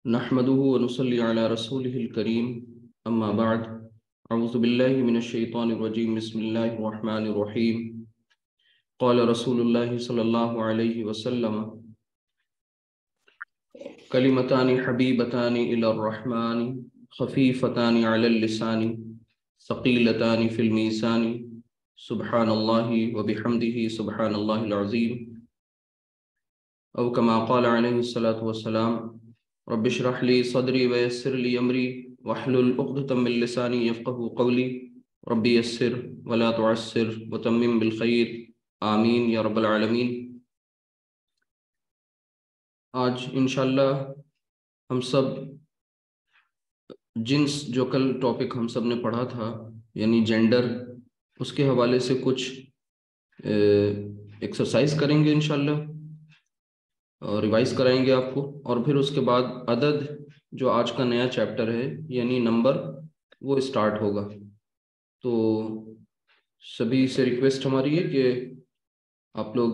نحمده ونصلي على رسوله الكريم أما بعد أعوذ بالله من الشيطان الرجيم بسم الله الرحمن الرحيم قال رسول الله صلى الله عليه وسلم كلمتان حبيبتان إلى الرحمن خفيفتان على اللسان ثقيلتان في الميزان سبحان الله وبحمده سبحان الله العظيم أو كما قال عليه الصلاة والسلام رب اشرح لي صدري ويسر لي أمري واحلل عقدة من لساني يفقهوا قولي رب يسر ولا تعسر وتمم بالخير آمین یا رب العالمین۔ آج انشاءاللہ ہم سب جنس جو کل ٹاپک ہم سب نے پڑھا تھا یعنی جینڈر، اس کے حوالے سے کچھ ایکسرسائز کریں گے انشاءاللہ، اور ریوائز کرائیں گے آپ کو، اور پھر اس کے بعد عدد جو آج کا نیا چیپٹر ہے یعنی نمبر وہ اسٹارٹ ہوگا۔ تو سبھی سے ریکویسٹ ہماری ہے کہ آپ لوگ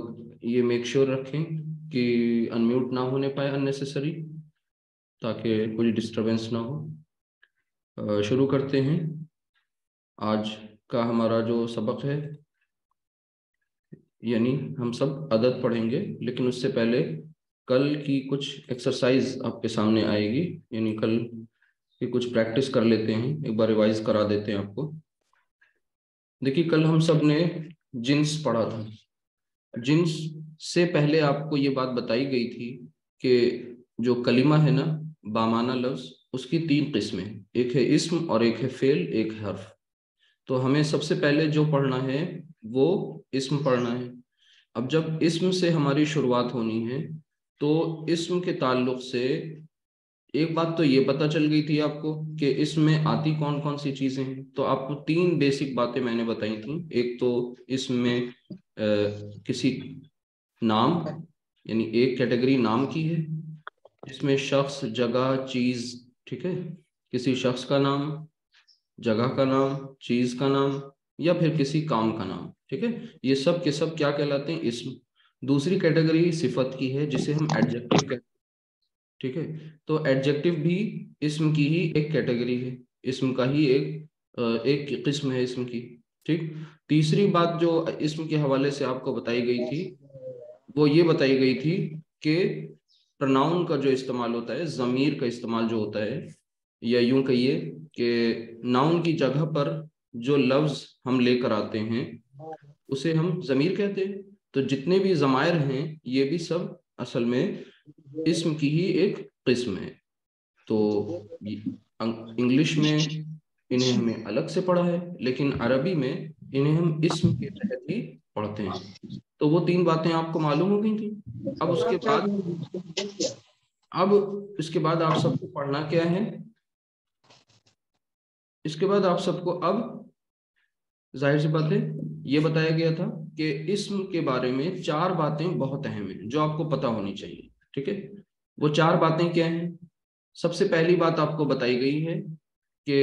یہ میک شیور رکھیں کہ انمیوٹ نہ ہونے پائے اننیسیسری، تاکہ کوئی ڈسٹربنس نہ ہو۔ شروع کرتے ہیں۔ آج کا ہمارا جو سبق ہے یعنی ہم سب عدد پڑھیں گے، لیکن اس سے پہلے کل کی کچھ ایکسرسائز آپ کے سامنے آئے گی، یعنی کل کی کچھ پریکٹس کر لیتے ہیں، ایک بار ریوائز کرا دیتے ہیں آپ کو۔ دیکھیے کل ہم سب نے جنس پڑھا تھا۔ جنس سے پہلے آپ کو یہ بات بتائی گئی تھی کہ جو کلمہ ہے نا، بامانہ لفظ، اس کی تین قسمیں، ایک ہے اسم اور ایک ہے فعل، ایک ہے حرف۔ تو ہمیں سب سے پہلے جو پڑھنا ہے وہ اسم پڑھنا ہے۔ اب جب اسم سے ہماری شروعات ہونی ہے تو اسم کے تعلق سے ایک بات تو یہ پتہ چل گئی تھی آپ کو کہ اسم میں آتی کون کون سی چیزیں ہیں۔ تو آپ کو تین بیسک باتیں میں نے بتائی تھیں۔ ایک تو اسم میں کسی نام، یعنی ایک کیٹیگری نام کی ہے جس میں شخص، جگہ، چیز، ٹھیک ہے، کسی شخص کا نام، جگہ کا نام، چیز کا نام، یا پھر کسی کام کا نام، ٹھیک ہے، یہ سب کے سب کیا کہلاتے ہیں؟ اسم۔ دوسری کیٹیگری صفت کی ہے جسے ہم ایڈجیکٹو کہتے ہیں، ٹھیک ہے۔ تو ایڈجیکٹو بھی اسم کی ہی ایک کیٹیگری ہے، اسم کا ہی ایک قسم ہے اسم کی، ٹھیک۔ تیسری بات جو اسم کے حوالے سے آپ کو بتائی گئی تھی وہ یہ بتائی گئی تھی کہ پرناؤن کا جو استعمال ہوتا ہے، ضمیر کا استعمال جو ہوتا ہے، یا یوں کہیے کہ ناؤن کی جگہ پر جو لفظ ہم لے کر آتے ہیں اسے ہم ضمیر کہتے ہیں۔ تو جتنے بھی ضمائر ہیں یہ بھی سب اصل میں اسم کی ہی ایک قسم ہے۔ تو انگلش میں انہیں ہمیں الگ سے پڑھا ہے، لیکن عربی میں انہیں ہم اسم کے تحت ہی پڑھتے ہیں۔ تو وہ تین باتیں آپ کو معلوم ہو گئی تھیں۔ اب اس کے بعد آپ سب کو پڑھنا کیا ہے؟ اس کے بعد آپ سب کو اب ظاہر سی بات ہے یہ بتایا گیا تھا کہ اسم کے بارے میں چار باتیں بہت اہم ہیں جو آپ کو پتہ ہونی چاہیے، ٹھیک ہے۔ وہ چار باتیں کیا ہیں؟ سب سے پہلی بات آپ کو بتائی گئی ہے کہ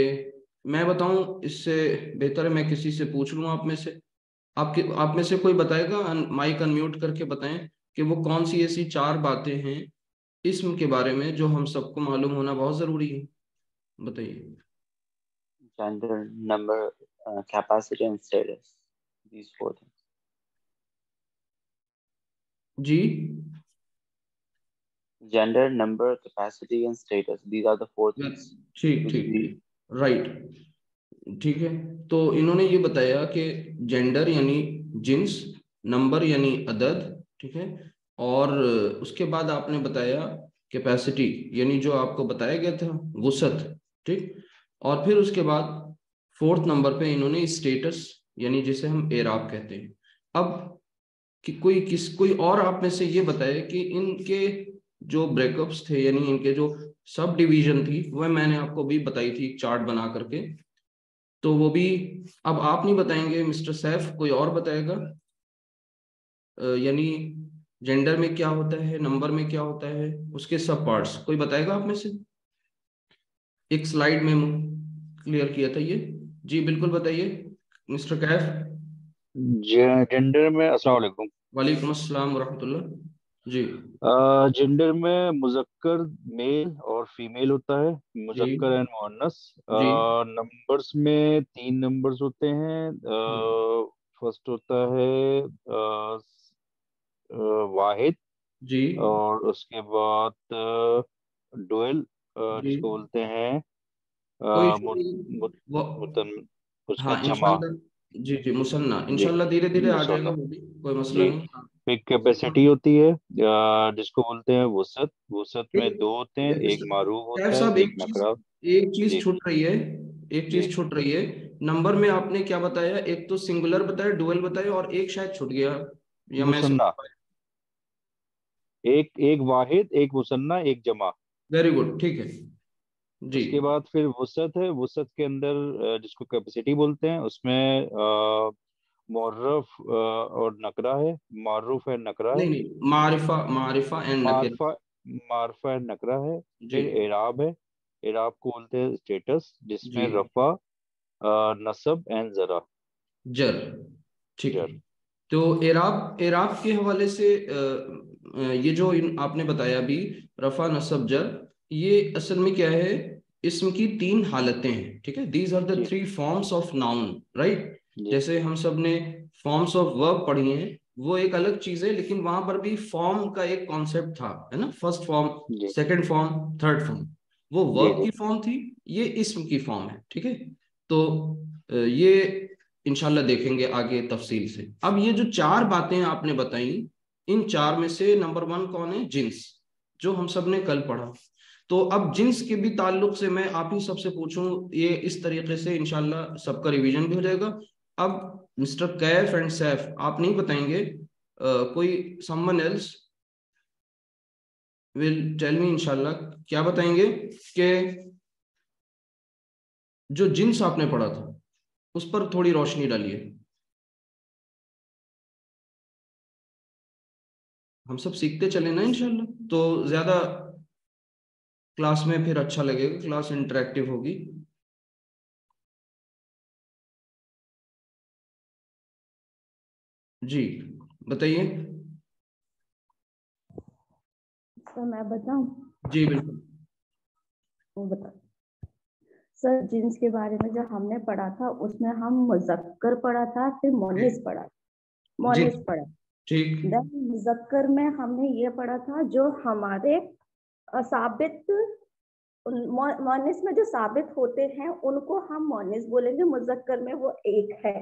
میں بتاؤں، اس سے بہتر ہے میں کسی سے پوچھ لوں، آپ میں سے کوئی بتائے گا؟ مائک انمیوٹ کر کے بتائیں کہ وہ کون سی ایسی چار باتیں ہیں اسم کے بارے میں جو ہم سب کو معلوم ہونا بہت ضروری ہے، بتائیے۔ Gender, number, capacity and status. These four things. جی، Gender, number, capacity and status. These are the four things. ٹھیک، رائٹ، ٹھیک ہے۔ تو انہوں نے یہ بتایا کہ جینڈر یعنی جنس، نمبر یعنی عدد، ٹھیک ہے، اور اس کے بعد آپ نے بتایا کیپیسٹی یعنی جو آپ کو بتایا گیا تھا وسعت، ٹھیک، اور پھر اس کے بعد فورتھ نمبر پہ انہوں نے اسٹیٹس یعنی جسے ہم اعراب کہتے ہیں۔ اب کوئی اور آپ میں سے یہ بتائے کہ ان کے جو بریک اپس تھے یعنی ان کے جو سب ڈویژن تھی وہ میں نے آپ کو بھی بتائی تھی چارٹ بنا کر کے، تو وہ بھی اب آپ نہیں بتائیں گے مسٹر سیف، کوئی اور بتائے گا؟ یعنی جینڈر میں کیا ہوتا ہے، نمبر میں کیا ہوتا ہے، اس کے سب پارٹس کوئی بتائے گا آپ میں سے؟ ایک سلائیڈ میں کلیئر کیا تھا یہ، جی بالکل بتائیے مسٹر کیف۔ جینڈر میں، السلام علیکم۔ وعلیکم السلام ورحمۃ اللہ۔ جی جینڈر میں مذکر میل اور فیمیل ہوتا ہے، جی مذکر اینڈ مؤنث. جی نمبرز میں 3 نمبرز ہوتے ہیں. فرسٹ ہوتا ہے واحد، جی اور اس کے بعد ڈوئل جی جس کو بولتے ہیں کوئی ایشو نہیں وہ، اس کا ہاں جمع. انشاءاللہ. جی جی مثنیٰ جی انشاءاللہ دھیرے دھیرے آ جائے گا، مصنف. وہ بھی کوئی مسئلہ جی نہیں. ایک کیپیسٹی ہوتی ہے جس کو بولتے ہیں وسعت. وسعت میں ایک 2 ہوتے ہیں، ایک معروف طیب ہوتا ہے، صاحب ایک نکرا. ایک چیز جی چھوٹ رہی ہے، ایک جی چیز چھوٹ رہی ہے. نمبر میں آپ نے کیا بتایا؟ ایک تو سنگولر بتایا، ڈوئل بتایا، اور ایک شاید چھوٹ گیا یا میں مثنیٰ. ایک واحد، ایک مثنیٰ، ایک جمع. ویری گڈ، ٹھیک ہے جی. اس کے بعد پھر وسعت ہے. وسعت کے اندر جس کو کیپیسٹی بولتے ہیں، اس میں معرف اور نکرا ہے. معروف ہے، نکرا ہے. نہیں نہیں، معرفہ اینڈ نکرہ. معرفہ. معرفہ ہے، نکرا ہے. جی پھر اعراب ہے. اعراب کو بولتے ہیں اسٹیٹس، جس جی میں رفع، نصب اینڈ ذرا. جر، ٹھیک ہے. جر. تو اعراب کے حوالے سے یہ جو آپ نے بتایا ابھی، رفع نصب جر، یہ اصل میں کیا ہے؟ اسم کی 3 حالتیں ہیں، ٹھیک ہے. دیز آر دا جی 3 فارمس آف ناؤن، رائٹ. جی جیسے ہم سب نے فارمس آف ورب پڑھی ہیں، وہ ایک الگ چیز ہے، لیکن وہاں پر بھی فارم کا ایک کانسیپٹ تھا، ہے نا. فرسٹ فارم، جی سیکنڈ فارم، تھرڈ فارم. وہ جی ورب جی کی فارم تھی، یہ اسم کی فارم ہے، ٹھیک ہے. تو یہ انشاءاللہ دیکھیں گے آگے تفصیل سے. اب یہ جو 4 باتیں آپ نے بتائیں، ان 4 میں سے نمبر 1 کون ہے؟ جنس، جو ہم سب نے کل پڑھا. تو اب جنس کے بھی تعلق سے میں آپ ہی سب سے پوچھوں، یہ اس طریقے سے انشاءاللہ سب کا ریویژن بھی ہو جائے گا. اب مسٹر کیف اینڈ سیف آپ نہیں بتائیں گے، کوئی someone else will tell me انشاءاللہ. کیا بتائیں گے کہ جو جنس آپ نے پڑھا تھا اس پر تھوڑی روشنی ڈالیے. ہم سب سیکھتے چلے نا انشاءاللہ، تو زیادہ کلاس میں پھر اچھا لگے گا، کلاس انٹریکٹیو ہوگی. جی بتائیے. سر میں بتاؤں؟ جی بالکل. وہ بتا سر، جنس کے بارے میں جو ہم نے پڑھا تھا اس میں ہم مذکر پڑھا تھا، پھر مؤنث پڑھا، جی مؤنث پڑھا. ٹھیک. دین مذکر میں ہم نے یہ پڑھا تھا جو ہمارے ثابت، مؤنث میں جو ثابت ہوتے ہیں ان کو ہم مؤنث بولیں گے. مذکر میں وہ ایک ہے.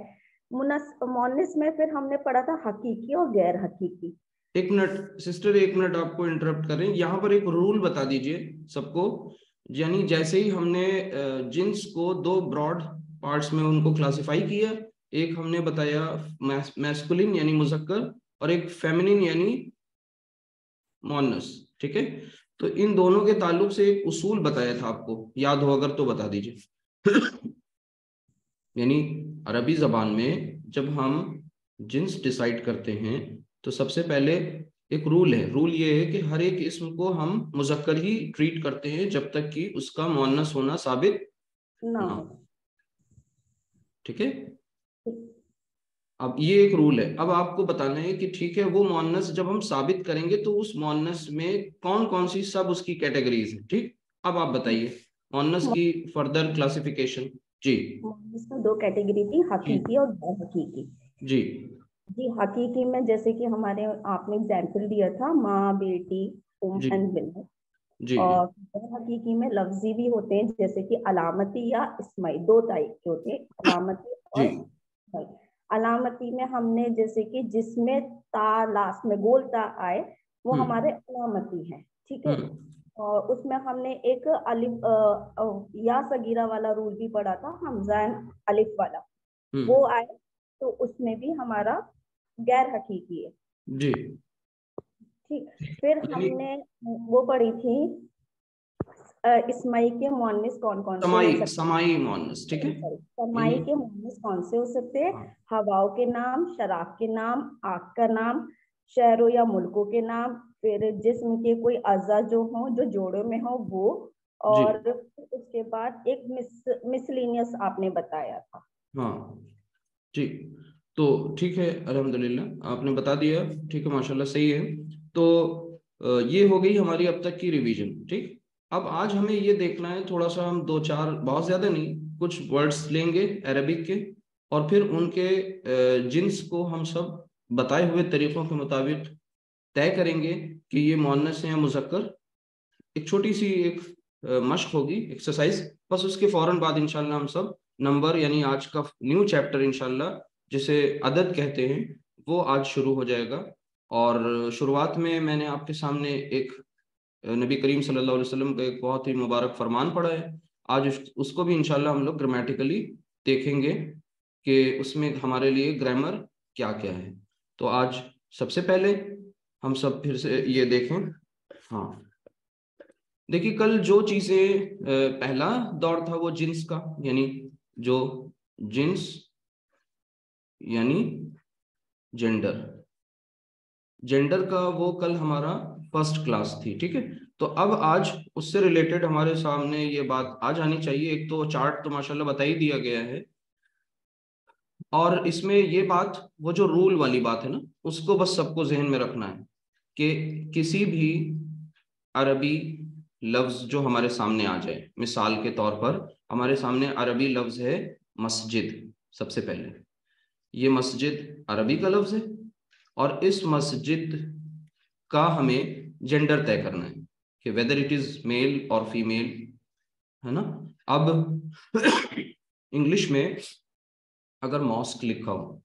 مؤنث میں پھر ہم نے پڑھا تھا حقیقی اور غیر حقیقی. ایک منٹ سسٹر، ایک منٹ آپ کو انٹرپٹ کریں. یہاں پر ایک رول بتا دیجئے سب کو. یعنی جیسے ہی ہم نے جنس کو 2 براڈ پارٹس میں ان کو کلاسیفائی کیا، ایک ہم نے بتایا میسکولین یعنی مذکر، اور ایک فیمنین یعنی مؤنث، ٹھیک ہے. تو ان دونوں کے تعلق سے ایک اصول بتایا تھا آپ کو، یاد ہو اگر تو بتا دیجئے. یعنی عربی زبان میں جب ہم جنس ڈیسائیڈ کرتے ہیں تو سب سے پہلے ایک رول ہے. رول یہ ہے کہ ہر ایک اسم کو ہم مذکر ہی ٹریٹ کرتے ہیں جب تک کہ اس کا مؤنث ہونا ثابت نہ نہ ہو. ہو، ٹھیک ہے. اب یہ ایک رول ہے. اب آپ کو بتانا ہے کہ ٹھیک ہے وہ مؤنث جب ہم ثابت کریں گے تو اس مؤنث میں کون کون سی سب اس کی کیٹیگریز ہیں، ٹھیک. اب آپ بتائیے مؤنث کی فردر کلاسیفیکیشن. جی مؤنث میں 2 کیٹیگری تھی، جی حقیقی اور غیر حقیقی. جی جی حقیقی میں جیسے کہ ہمارے آپ نے اگزامپل دیا تھا ماں، بیٹی، جی اینڈ بنت. جی اور غیر حقیقی میں لفظی بھی ہوتے ہیں، جیسے کہ علامتی یا اسمائی. 2 ٹائپ کے ہوتے ہیں، علامتی اور جی اسمائی. علامتی میں ہم نے جیسے کہ جس میں تا لاسٹ میں گول تا آئے وہ ہمارے علامتی ہیں، ٹھیک ہے. اور اس میں ہم نے ایک الف یا صغیرہ والا رول بھی پڑھا تھا، حمزہ الف والا. وہ آئے تو اس میں بھی ہمارا غیر حقیقی ہے. جی ٹھیک. پھر ہم نے وہ پڑھی تھی اسمائی کے مؤنث کون کون سے ہو سکتے سمائی مؤنث، ٹھیک ہے. ہیں. سمائی کے مؤنث کون سے ہو سکتے ہیں؟ ہواؤں کے نام، شراب کے نام، آگ کا نام، شہروں یا ملکوں کے نام. پھر جسم کے کوئی اعضاء جو ہوں جو جوڑوں میں ہوں وہ. اور اس کے بعد ایک مسلینیس آپ نے بتایا تھا. ہاں جی. تو ٹھیک ہے الحمدللہ آپ نے بتا دیا, ٹھیک ہے ماشاءاللہ صحیح ہے. تو یہ ہو گئی ہماری اب تک کی ریویژن. ٹھیک, اب آج ہمیں یہ دیکھنا ہے تھوڑا سا, ہم 2-4 بہت زیادہ نہیں کچھ ورڈز لیں گے عربک کے, اور پھر ان کے جنس کو ہم سب بتائے ہوئے طریقوں کے مطابق طے کریں گے کہ یہ مؤنث ہے یا مذکر. ایک چھوٹی سی ایک مشق ہوگی, ایکسرسائز, بس اس کے فوراً بعد انشاءاللہ ہم سب نمبر یعنی آج کا نیو چیپٹر انشاءاللہ جسے عدد کہتے ہیں وہ آج شروع ہو جائے گا. اور شروعات میں نے آپ کے سامنے ایک نبی کریم صلی اللہ علیہ وسلم کا ایک بہت ہی مبارک فرمان پڑھا ہے. آج اس کو بھی انشاءاللہ ہم لوگ گرامیٹیکلی دیکھیں گے کہ اس میں ہمارے لیے گرامر کیا کیا ہے. تو آج سب سے پہلے ہم سب پھر سے یہ دیکھیں. ہاں دیکھیے, کل جو چیزیں پہلا دور تھا وہ جنس کا, یعنی جو جنس یعنی جینڈر کا, وہ کل ہمارا فرسٹ کلاس تھی. ٹھیک ہے, تو اب آج اس سے ریلیٹڈ ہمارے سامنے یہ بات آ جانی چاہیے. ایک تو چارٹ تو ماشاءاللہ بتا ہی دیا گیا ہے, اور اس میں یہ بات, وہ جو رول والی بات ہے نا, اس کو بس سب کو ذہن میں رکھنا ہے کہ کسی بھی عربی لفظ جو ہمارے سامنے آ جائے, مثال کے طور پر ہمارے سامنے عربی لفظ ہے مسجد. سب سے پہلے یہ مسجد عربی کا لفظ ہے, اور اس مسجد کا ہمیں جینڈر طے کرنا ہے کہ ویدر اٹ از میل اور فیمیل, ہے نا. اب انگلش میں اگر ماسک لکھا ہو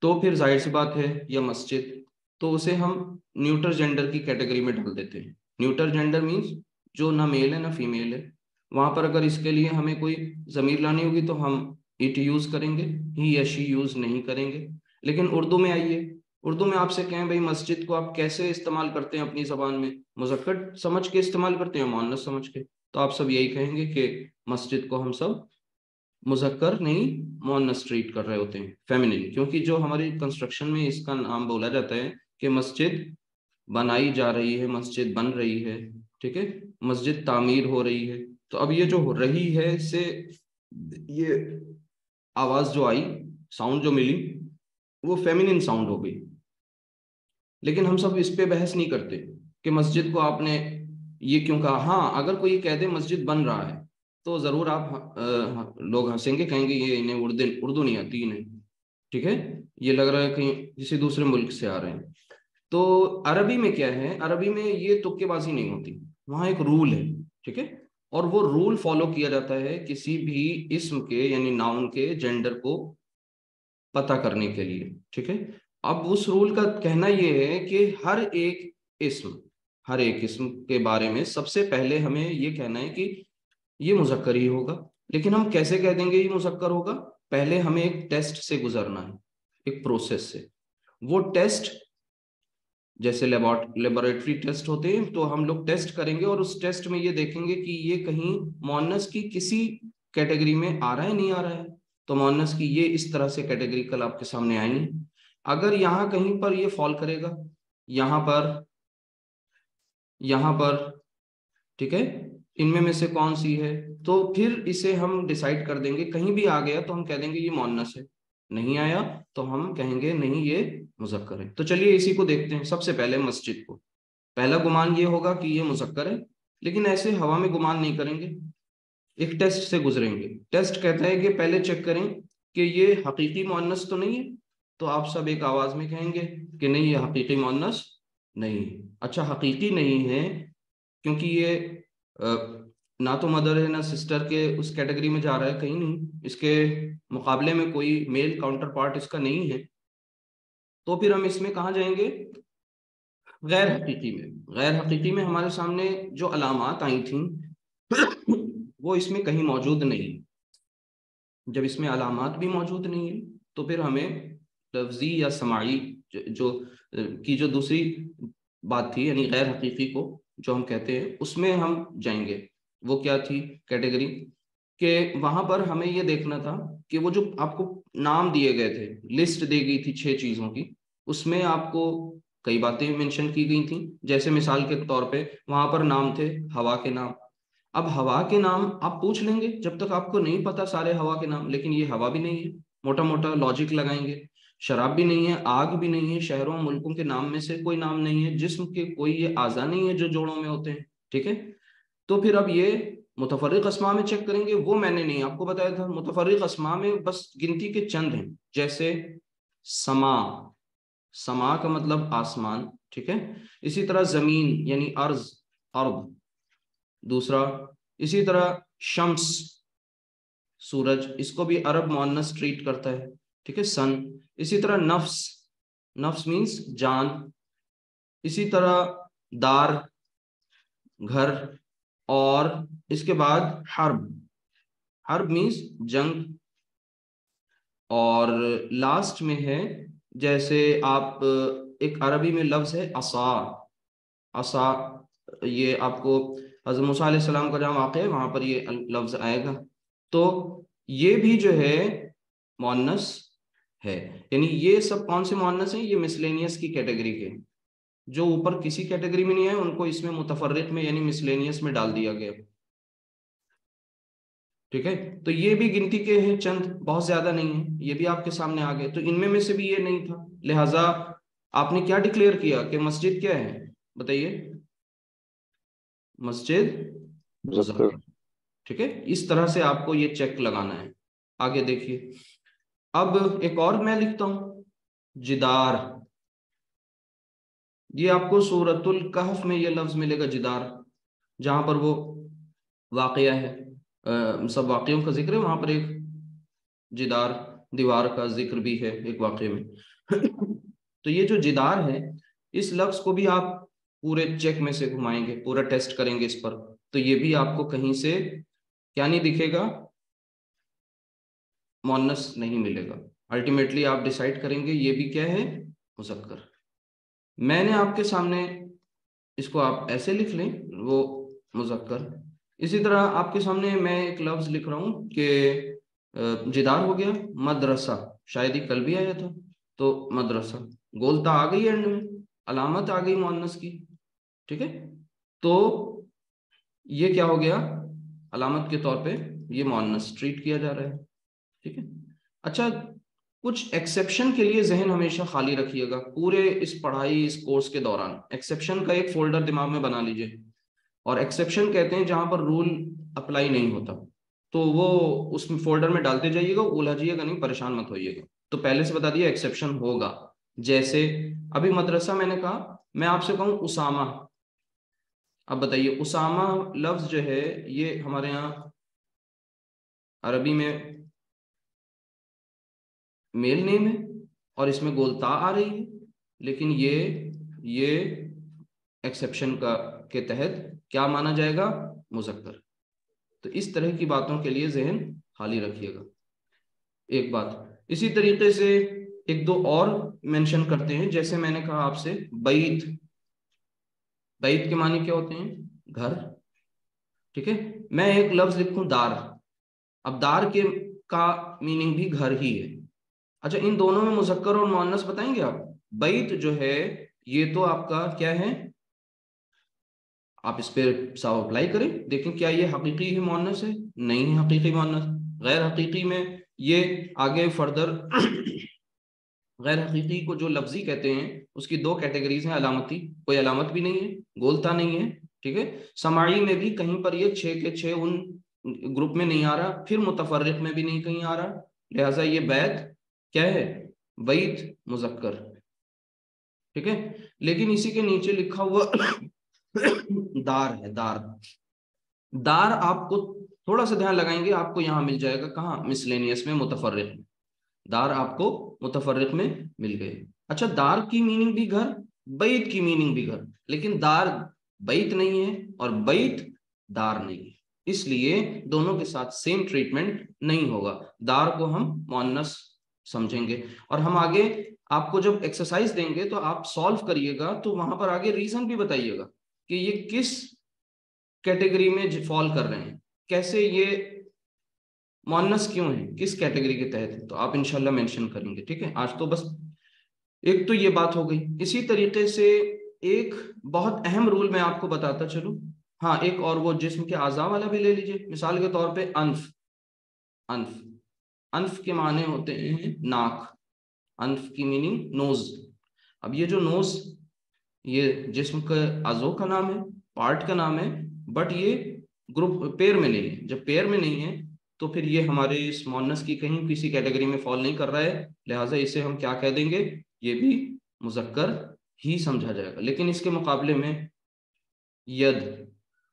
تو پھر ظاہر سی بات ہے, یا مسجد, تو اسے ہم نیوٹر جینڈر کی کیٹیگری میں ڈال دیتے ہیں. نیوٹر جینڈر مینس جو نہ میل ہے نہ فیمیل ہے. وہاں پر اگر اس کے لیے ہمیں کوئی ضمیر لانی ہوگی تو ہم اٹ یوز کریں گے, ہی یا شی یوز نہیں کریں گے. لیکن اردو میں آئیے, اردو میں آپ سے کہیں بھائی مسجد کو آپ کیسے استعمال کرتے ہیں اپنی زبان میں, مذکر سمجھ کے استعمال کرتے ہیں مؤنث سمجھ کے؟ تو آپ سب یہی کہیں گے کہ مسجد کو ہم سب مذکر نہیں مؤنث ٹریٹ کر رہے ہوتے ہیں, فیمینن, کیونکہ جو ہماری کنسٹرکشن میں اس کا نام بولا جاتا ہے کہ مسجد بنائی جا رہی ہے, مسجد بن رہی ہے. ٹھیک ہے, مسجد تعمیر ہو رہی ہے. تو اب یہ جو ہو رہی ہے, اس سے یہ آواز جو آئی, ساؤنڈ جو ملی, وہ فیمینن ساؤنڈ ہو گئی. لیکن ہم سب اس پہ بحث نہیں کرتے کہ مسجد کو آپ نے یہ کیوں کہا. ہاں اگر کوئی کہہ دے مسجد بن رہا ہے تو ضرور آپ لوگ ہنسیں گے, کہیں گے یہ انہیں اردو نہیں آتی انہیں. ٹھیک ہے, یہ لگ رہا ہے کہیں کسی دوسرے ملک سے آ رہے ہیں. تو عربی میں کیا ہے, عربی میں یہ تکے بازی نہیں ہوتی, وہاں ایک رول ہے. ٹھیک ہے, اور وہ رول فالو کیا جاتا ہے کسی بھی اسم کے یعنی ناؤن کے جینڈر کو پتہ کرنے کے لیے. ٹھیک ہے, اب اس رول کا کہنا یہ ہے کہ ہر ایک اسم کے بارے میں سب سے پہلے ہمیں یہ کہنا ہے کہ یہ مذکر ہی ہوگا. لیکن ہم کیسے کہہ دیں گے یہ مذکر ہوگا؟ پہلے ہمیں ایک ٹیسٹ سے گزرنا ہے, ایک پروسیس سے. وہ ٹیسٹ جیسے لیبوریٹری ٹیسٹ ہوتے ہیں, تو ہم لوگ ٹیسٹ کریں گے, اور اس ٹیسٹ میں یہ دیکھیں گے کہ یہ کہیں مؤنث کی کسی کیٹیگری میں آ رہا ہے نہیں آ رہا ہے. تو مؤنث کی یہ اس طرح سے کیٹیگری کل آپ کے سامنے آئیں گی. اگر یہاں کہیں پر یہ فال کرے گا, یہاں پر ٹھیک ہے, ان میں سے کون سی ہے, تو پھر اسے ہم ڈیسائیڈ کر دیں گے. کہیں بھی آ گیا تو ہم کہہ دیں گے یہ مؤنث ہے, نہیں آیا تو ہم کہیں گے نہیں یہ مذکر ہے. تو چلیے اسی کو دیکھتے ہیں. سب سے پہلے مسجد کو پہلا گمان یہ ہوگا کہ یہ مذکر ہے, لیکن ایسے ہوا میں گمان نہیں کریں گے, ایک ٹیسٹ سے گزریں گے. ٹیسٹ کہتا ہے کہ پہلے چیک کریں کہ یہ حقیقی مؤنث تو نہیں ہے. تو آپ سب ایک آواز میں کہیں گے کہ نہیں یہ حقیقی مؤنث نہیں ہے. اچھا حقیقی نہیں ہے کیونکہ یہ نہ تو مدر ہے نہ سسٹر کے اس کیٹیگری میں جا رہا ہے, کہیں نہیں, اس کے مقابلے میں کوئی میل کاؤنٹر پارٹ اس کا نہیں ہے. تو پھر ہم اس میں کہاں جائیں گے؟ غیر حقیقی میں. غیر حقیقی میں ہمارے سامنے جو علامات آئی تھیں وہ اس میں کہیں موجود نہیں. جب اس میں علامات بھی موجود نہیں ہیں تو پھر ہمیں لفظی یا سماعی جو دوسری بات تھی یعنی غیر حقیقی کو جو ہم کہتے ہیں, اس میں ہم جائیں گے. وہ کیا تھی کیٹیگری؟ کہ وہاں پر ہمیں یہ دیکھنا تھا کہ وہ جو آپ کو نام دیے گئے تھے, لسٹ دی گئی تھی 6 چیزوں کی, اس میں آپ کو کئی باتیں مینشن کی گئی تھیں. جیسے مثال کے طور پہ وہاں پر نام تھے ہوا کے نام. اب ہوا کے نام آپ پوچھ لیں گے جب تک آپ کو نہیں پتا سارے ہوا کے نام, لیکن یہ ہوا بھی نہیں ہے, موٹا موٹا لاجک لگائیں گے. شراب بھی نہیں ہے، آگ بھی نہیں ہے، شہروں ملکوں کے نام میں سے کوئی نام نہیں ہے، جسم کے کوئی یہ اعضاء نہیں ہے جو جوڑوں میں ہوتے ہیں، ٹھیک ہے. تو پھر اب یہ متفرق اسماء میں چیک کریں گے، وہ میں نے نہیں آپ کو بتایا تھا. متفرق اسماء میں بس گنتی کے چند ہیں، جیسے سما، سما کا مطلب آسمان، ٹھیک ہے. اسی طرح زمین یعنی ارض، ارض دوسرا. اسی طرح شمس سورج، اس کو بھی عرب مؤنث ٹریٹ کرتا ہے، ٹھیک ہے، سن. اسی طرح نفس، نفس مینس جان. اسی طرح دار گھر، اور اس کے بعد حرب، حرب مینس جنگ. اور لاسٹ میں ہے جیسے آپ ایک عربی میں لفظ ہے عصا، عصا، یہ آپ کو حضرت موسیٰ علیہ السلام کا جہاں واقع ہے وہاں پر یہ لفظ آئے گا. تو یہ بھی جو ہے مؤنث ہے. یعنی یہ سب کون سے مؤنث ہیں؟ یہ مسلینیس کی کیٹیگری کے، جو اوپر کسی کیٹیگری میں نہیں آئے ان کو اس میں متفرق میں یعنی مسلینیس میں ڈال دیا گیا، ٹھیک ہے. تو یہ بھی گنتی کے ہیں چند، بہت زیادہ نہیں ہیں، یہ بھی آپ کے سامنے آ گئے. تو ان میں سے بھی یہ نہیں تھا، لہٰذا آپ نے کیا ڈکلیئر کیا کہ مسجد کیا ہے؟ بتائیے. مسجد مذکر، ٹھیک ہے. اس طرح سے آپ کو یہ چیک لگانا ہے. آگے دیکھیے، اب ایک اور میں لکھتا ہوں، جدار. یہ آپ کو سورۃ الکہف میں یہ لفظ ملے گا، جدار، جہاں پر وہ واقعہ ہے، سب واقعوں کا ذکر ہے، وہاں پر ایک جدار دیوار کا ذکر بھی ہے ایک واقعے میں. تو یہ جو جدار ہے، اس لفظ کو بھی آپ پورے چیک میں سے گھمائیں گے، پورا ٹیسٹ کریں گے اس پر، تو یہ بھی آپ کو کہیں سے کیا نہیں دکھے گا، مؤنث نہیں ملے گا. الٹیمیٹلی آپ ڈیسائیڈ کریں گے یہ بھی کیا ہے، مذکر. میں نے آپ کے سامنے اس کو آپ ایسے لکھ لیں، وہ مذکر. اسی طرح آپ کے سامنے میں ایک لفظ لکھ رہا ہوں کہ جدار ہو گیا، مدرسہ، شاید ہی کل بھی آیا تھا. تو مدرسہ، گولتا آ گئی اینڈ میں، علامت آ گئی مؤنث کی، ٹھیک ہے. تو یہ کیا ہو گیا، علامت کے طور پہ یہ مؤنث ٹریٹ کیا جا رہا ہے، ٹھیک ہے. اچھا، کچھ ایکسیپشن کے لیے ذہن ہمیشہ خالی رکھیے گا پورے اس پڑھائی، اس کورس کے دوران. ایکسیپشن کا ایک فولڈر دماغ میں بنا لیجئے، اور ایکسیپشن کہتے ہیں جہاں پر رول اپلائی نہیں ہوتا، تو وہ اس فولڈر میں ڈالتے جائیے گا، الجھیے گا نہیں، پریشان مت ہوئیے گا. تو پہلے سے بتا دیا ایکسیپشن ہوگا. جیسے ابھی مدرسہ میں نے کہا، میں آپ سے کہوں اسامہ، اب بتائیے اسامہ لفظ جو ہے یہ ہمارے ہاں عربی میں میل نیم ہے اور اس میں گولتا آ رہی ہے، لیکن یہ ایکسیپشن کے تحت کیا مانا جائے گا، مذکر. تو اس طرح کی باتوں کے لیے ذہن خالی رکھیے گا. ایک بات اسی طریقے سے ایک دو اور مینشن کرتے ہیں، جیسے میں نے کہا آپ سے بیت، بیت کے معنی کیا ہوتے ہیں، گھر، ٹھیک ہے. میں ایک لفظ لکھوں دار، اب دار کا میننگ بھی گھر ہی ہے. اچھا، ان دونوں میں مذکر اور مؤنث بتائیں گے آپ. بیت جو ہے یہ تو آپ کا کیا ہے، آپ اس پہ صاف اپلائی کریں، دیکھیں کیا یہ حقیقی ہے مؤنث ہے، نہیں ہے حقیقی مؤنث. غیر حقیقی میں یہ آگے فردر غیر حقیقی کو جو لفظی کہتے ہیں اس کی دو کیٹیگریز ہیں، علامتی، کوئی علامت بھی نہیں ہے، گولتا نہیں ہے، ٹھیک ہے. سماعی میں بھی کہیں پر یہ 6 کے 6 ان گروپ میں نہیں آ رہا، پھر متفرق میں بھی نہیں کہیں آ رہا، لہٰذا یہ بیت کیا ہے، بیت مذکر، ٹھیک ہے. لیکن اسی کے نیچے لکھا ہوا دار ہے، دار. دار آپ کو تھوڑا سا دھیان لگائیں گے، آپ کو یہاں مل جائے گا، کہاں، مسلینیس میں، متفرق میں. دار آپ کو متفرق میں مل گئے. اچھا، دار کی میننگ بھی گھر، بیت کی میننگ بھی گھر، لیکن دار بیت نہیں ہے اور بیت دار نہیں ہے، اس لیے دونوں کے ساتھ سیم ٹریٹمنٹ نہیں ہوگا. دار کو ہم مؤنث سمجھیں گے. اور ہم آگے آپ کو جب ایکسرسائز دیں گے تو آپ سالو کریے گا، تو وہاں پر آگے ریزن بھی بتائیے گا کہ یہ کس کیٹیگری میں فال کر رہے ہیں، کیسے یہ مؤنث کیوں ہیں، کس کیٹیگری کے تحت، تو آپ انشاءاللہ مینشن کریں گے، ٹھیک ہے. آج تو بس ایک تو یہ بات ہو گئی. اسی طریقے سے ایک بہت اہم رول میں آپ کو بتاتا چلوں، ہاں ایک اور وہ جسم کے اعضاء والا بھی لے لیجئے. مثال کے طور پہ انف، انف، انف کے معنی ہوتے ہیں ناک، انف کی میننگ نوز. اب یہ جو نوز یہ جسم کا اعضاء کا نام ہے, پارٹ کا نام ہے, بٹ یہ گروپ پیر میں نہیں ہے. جب پیر میں نہیں ہے تو پھر یہ ہمارے اس مؤنث کی کہیں کسی کیٹیگری میں فال نہیں کر رہا ہے, لہٰذا اسے ہم کیا کہہ دیں گے, یہ بھی مذکر ہی سمجھا جائے گا. لیکن اس کے مقابلے میں ید,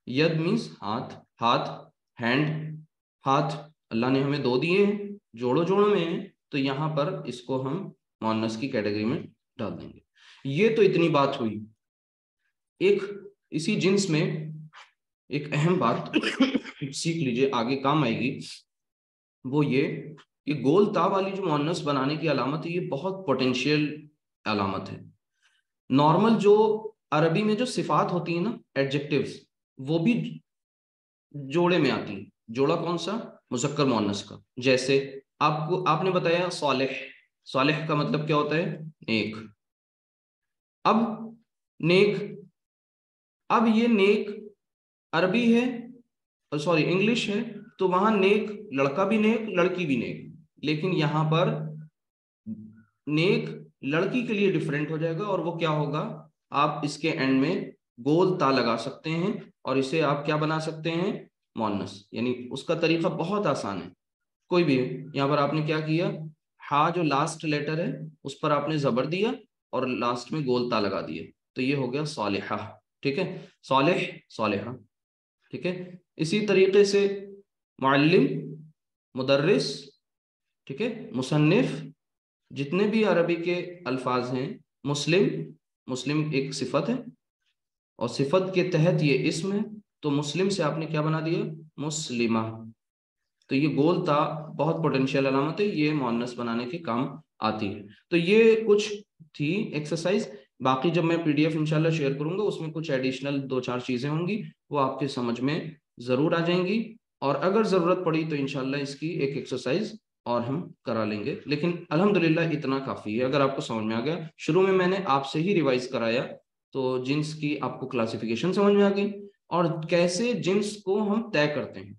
ید مینس ہاتھ, ہاتھ ہینڈ, ہاتھ اللہ نے ہمیں 2 دیے ہیں, جوڑوں جوڑوں میں ہیں, تو یہاں پر اس کو ہم مؤنث کی کیٹیگری میں ڈال دیں گے. یہ تو اتنی بات ہوئی. ایک اسی جنس میں ایک اہم بات سیکھ لیجئے, آگے کام آئے گی, وہ یہ کہ گول تا والی جو مؤنث بنانے کی علامت ہے یہ بہت پوٹینشیل علامت ہے. نارمل جو عربی میں جو صفات ہوتی ہیں نا, ایڈجیکٹیوز, وہ بھی جوڑے میں آتی ہیں. جوڑا کون سا؟ مذکر مؤنث کا. جیسے آپ نے بتایا صالح, صالح کا مطلب کیا ہوتا ہے؟ نیک. اب نیک, اب یہ نیک عربی ہے, سوری انگلش ہے, تو وہاں نیک لڑکا بھی نیک, لڑکی بھی نیک. لیکن یہاں پر نیک لڑکی کے لیے ڈیفرنٹ ہو جائے گا, اور وہ کیا ہوگا, آپ اس کے اینڈ میں گول تا لگا سکتے ہیں اور اسے آپ کیا بنا سکتے ہیں, مؤنث. یعنی اس کا طریقہ بہت آسان ہے, کوئی بھی ہے. یہاں پر آپ نے کیا کیا, ہا جو لاسٹ لیٹر ہے اس پر آپ نے زبر دیا اور لاسٹ میں گول تا لگا دیا, تو یہ ہو گیا صالحہ. ٹھیک ہے, صالح, صالحہ. ٹھیک ہے. اسی طریقے سے معلم, مدرس, ٹھیک ہے, مصنف, جتنے بھی عربی کے الفاظ ہیں. مسلم, مسلم ایک صفت ہے اور صفت کے تحت یہ اسم ہے, تو مسلم سے آپ نے کیا بنا دیا, مسلمہ. تو یہ گول تا بہت پوٹینشیل علامت ہے, یہ مؤنث بنانے کے کام آتی ہے. تو یہ کچھ تھی ایکسرسائز. باقی جب میں پی ڈی ایف انشاءاللہ شیئر کروں گا اس میں کچھ ایڈیشنل 2-4 چیزیں ہوں گی, وہ آپ کے سمجھ میں ضرور آ جائیں گی, اور اگر ضرورت پڑی تو انشاءاللہ اس کی ایک ایکسرسائز اور ہم کرا لیں گے. لیکن الحمدللہ اتنا کافی ہے. اگر آپ کو سمجھ میں آ گیا, شروع میں نے آپ سے ہی ریوائز کرایا, تو جنس کی آپ کو کلاسیفیکیشن سمجھ میں آ گئی, اور کیسے جنس کو ہم طے کرتے ہیں.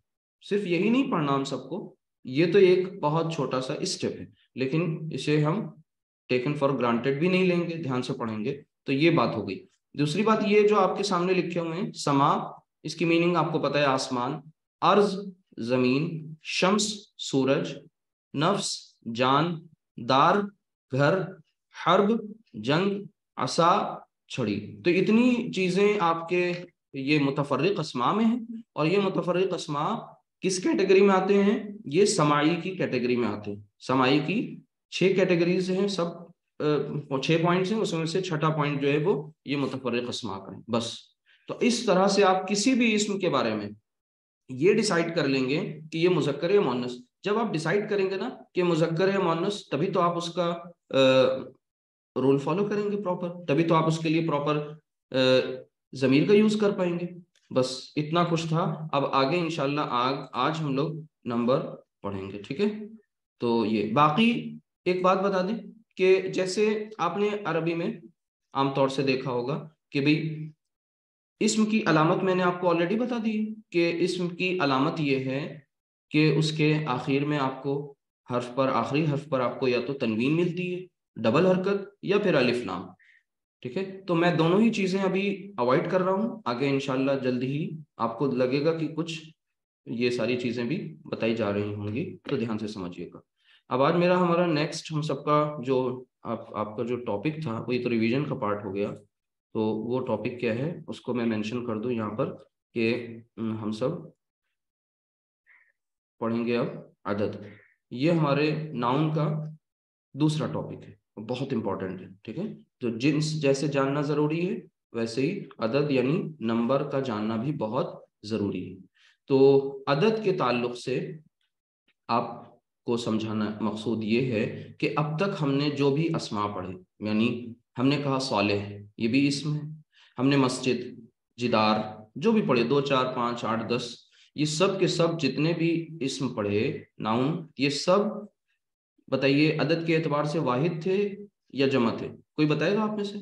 صرف یہی نہیں پڑھنا ہم سب کو, یہ تو ایک بہت چھوٹا سا اسٹیپ ہے, لیکن اسے ہم ٹیکن فار گرانٹیڈ بھی نہیں لیں گے, دھیان سے پڑھیں گے. تو یہ بات ہو گئی. دوسری بات یہ جو آپ کے سامنے لکھے ہوئے ہیں, سما, اس کی میننگ آپ کو پتہ ہے, آسمان. ارض, زمین. شمس, سورج. نفس, جان. دار, گھر. حرب, جنگ. عصا, چھڑی. تو اتنی چیزیں آپ کے یہ متفرق اسماء میں ہیں, اور یہ متفرق اسماء کس کیٹیگری میں آتے ہیں, یہ سماعی کی کیٹیگری میں آتے ہیں. سماعی کی 6 کیٹیگریز ہیں, سب 6 پوائنٹس ہیں, اس میں سے 6ٹھا پوائنٹ جو ہے وہ یہ متفرق اسماء کا ہے بس. تو اس طرح سے آپ کسی بھی اسم کے بارے میں یہ ڈیسائیڈ کر لیں گے کہ یہ مذکر یا مؤنث. جب آپ ڈیسائیڈ کریں گے نا کہ مذکر یا مؤنث, تبھی تو آپ اس کا رول فالو کریں گے پراپر, تبھی تو آپ اس کے لیے پراپر ضمیر کا یوز کر پائیں گے. بس اتنا کچھ تھا. اب آگے انشاءاللہ آج ہم لوگ نمبر پڑھیں گے. ٹھیک ہے. تو یہ باقی ایک بات بتا دیں کہ جیسے آپ نے عربی میں عام طور سے دیکھا ہوگا کہ بھئی اسم کی علامت میں نے آپ کو آلریڈی بتا دی کہ اسم کی علامت یہ ہے کہ اس کے آخر میں آپ کو حرف پر, آخری حرف پر آپ کو یا تو تنوین ملتی ہے, ڈبل حرکت, یا پھر الف لام. ٹھیک ہے. تو میں دونوں ہی چیزیں ابھی اوائڈ کر رہا ہوں. آگے انشاءاللہ جلد ہی آپ کو لگے گا کہ کچھ یہ ساری چیزیں بھی بتائی جا رہی ہوں گی, تو دھیان سے سمجھیے گا. اب آج ہمارا نیکسٹ ہم سب کا جو آپ کا جو ٹاپک تھا وہ یہ تو ریویژن کا پارٹ ہو گیا. تو وہ ٹاپک کیا ہے اس کو میں مینشن کر دوں یہاں پر کہ ہم سب پڑھیں گے اب عدد. یہ ہمارے ناؤن کا دوسرا ٹاپک ہے, بہت امپورٹنٹ ہے. ٹھیک ہے. تو جنس جیسے جاننا ضروری ہے ویسے ہی عدد یعنی نمبر کا جاننا بھی بہت ضروری ہے. تو عدد کے تعلق سے آپ کو سمجھانا مقصود یہ ہے کہ اب تک ہم نے جو بھی اسماء پڑھے, یعنی ہم نے کہا صالح, یہ بھی اسم ہے. ہم نے مسجد, جدار, جو بھی پڑھے 2 4 5 8 10, یہ سب کے سب جتنے بھی اسم پڑھے ناؤن, یہ سب بتائیے عدد کے اعتبار سے واحد تھے یا جمع تھے؟ کوئی بتائے گا آپ میں سے؟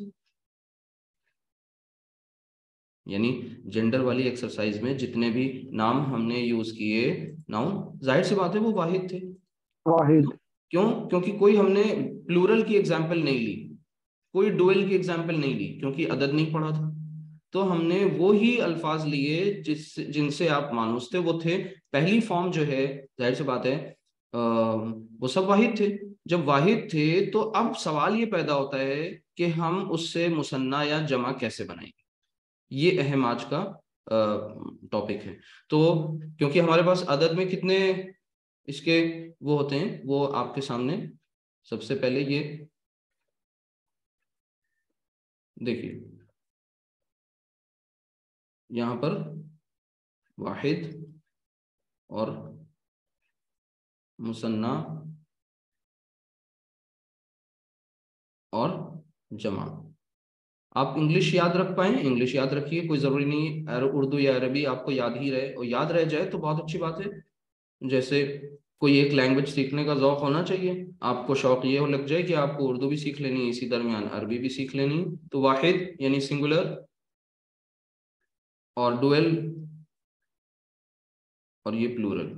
یعنی جنڈر والی ایکسرسائز میں جتنے بھی نام ہم نے یوز کیے ناؤن, ظاہر سی بات ہے وہ واحد تھے. واحد. کیوں؟ کیونکہ کوئی ہم نے پلورل کی ایگزامپل نہیں لی، کوئی ڈویل کی ایگزامپل نہیں لی، کیونکہ عدد نہیں پڑھا تھا. تو ہم نے وہی الفاظ لیے جن سے آپ مانوس تھے، وہ تھے پہلی فارم جو ہے، ظاہر سی بات ہے وہ سب واحد تھے. جب واحد تھے تو اب سوال یہ پیدا ہوتا ہے کہ ہم اس سے مثنیٰ یا جمع کیسے بنائیں گے. یہ اہم آج کا ٹاپک ہے. تو کیونکہ ہمارے پاس عدد میں کتنے اس کے وہ ہوتے ہیں، وہ آپ کے سامنے سب سے پہلے یہ دیکھیے، یہاں پر واحد اور مثنیٰ اور جمع. آپ انگلش یاد رکھ پائیں، انگلش یاد رکھیے، کوئی ضروری نہیں اردو یا عربی آپ کو یاد ہی رہے، اور یاد رہ جائے تو بہت اچھی بات ہے. جیسے کوئی ایک لینگویج سیکھنے کا ذوق ہونا چاہیے، آپ کو شوق یہ لگ جائے کہ آپ کو اردو بھی سیکھ لینی ہے، اسی درمیان عربی بھی سیکھ لینی ہے، تو واحد یعنی سنگولر اور ڈویل اور یہ پلورل.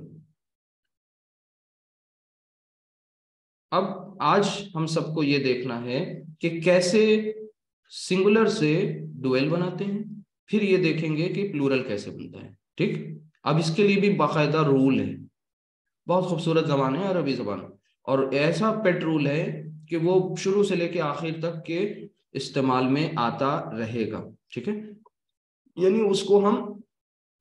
اب آج ہم سب کو یہ دیکھنا ہے کہ کیسے سنگولر سے ڈویل بناتے ہیں، پھر یہ دیکھیں گے کہ پلورل کیسے بنتا ہے. ٹھیک، اب اس کے لیے بھی باقاعدہ رول ہے. بہت خوبصورت زبان ہے عربی زبان، اور ایسا پیٹ رول ہے کہ وہ شروع سے لے کے آخر تک کے استعمال میں آتا رہے گا. ٹھیک ہے، یعنی اس کو ہم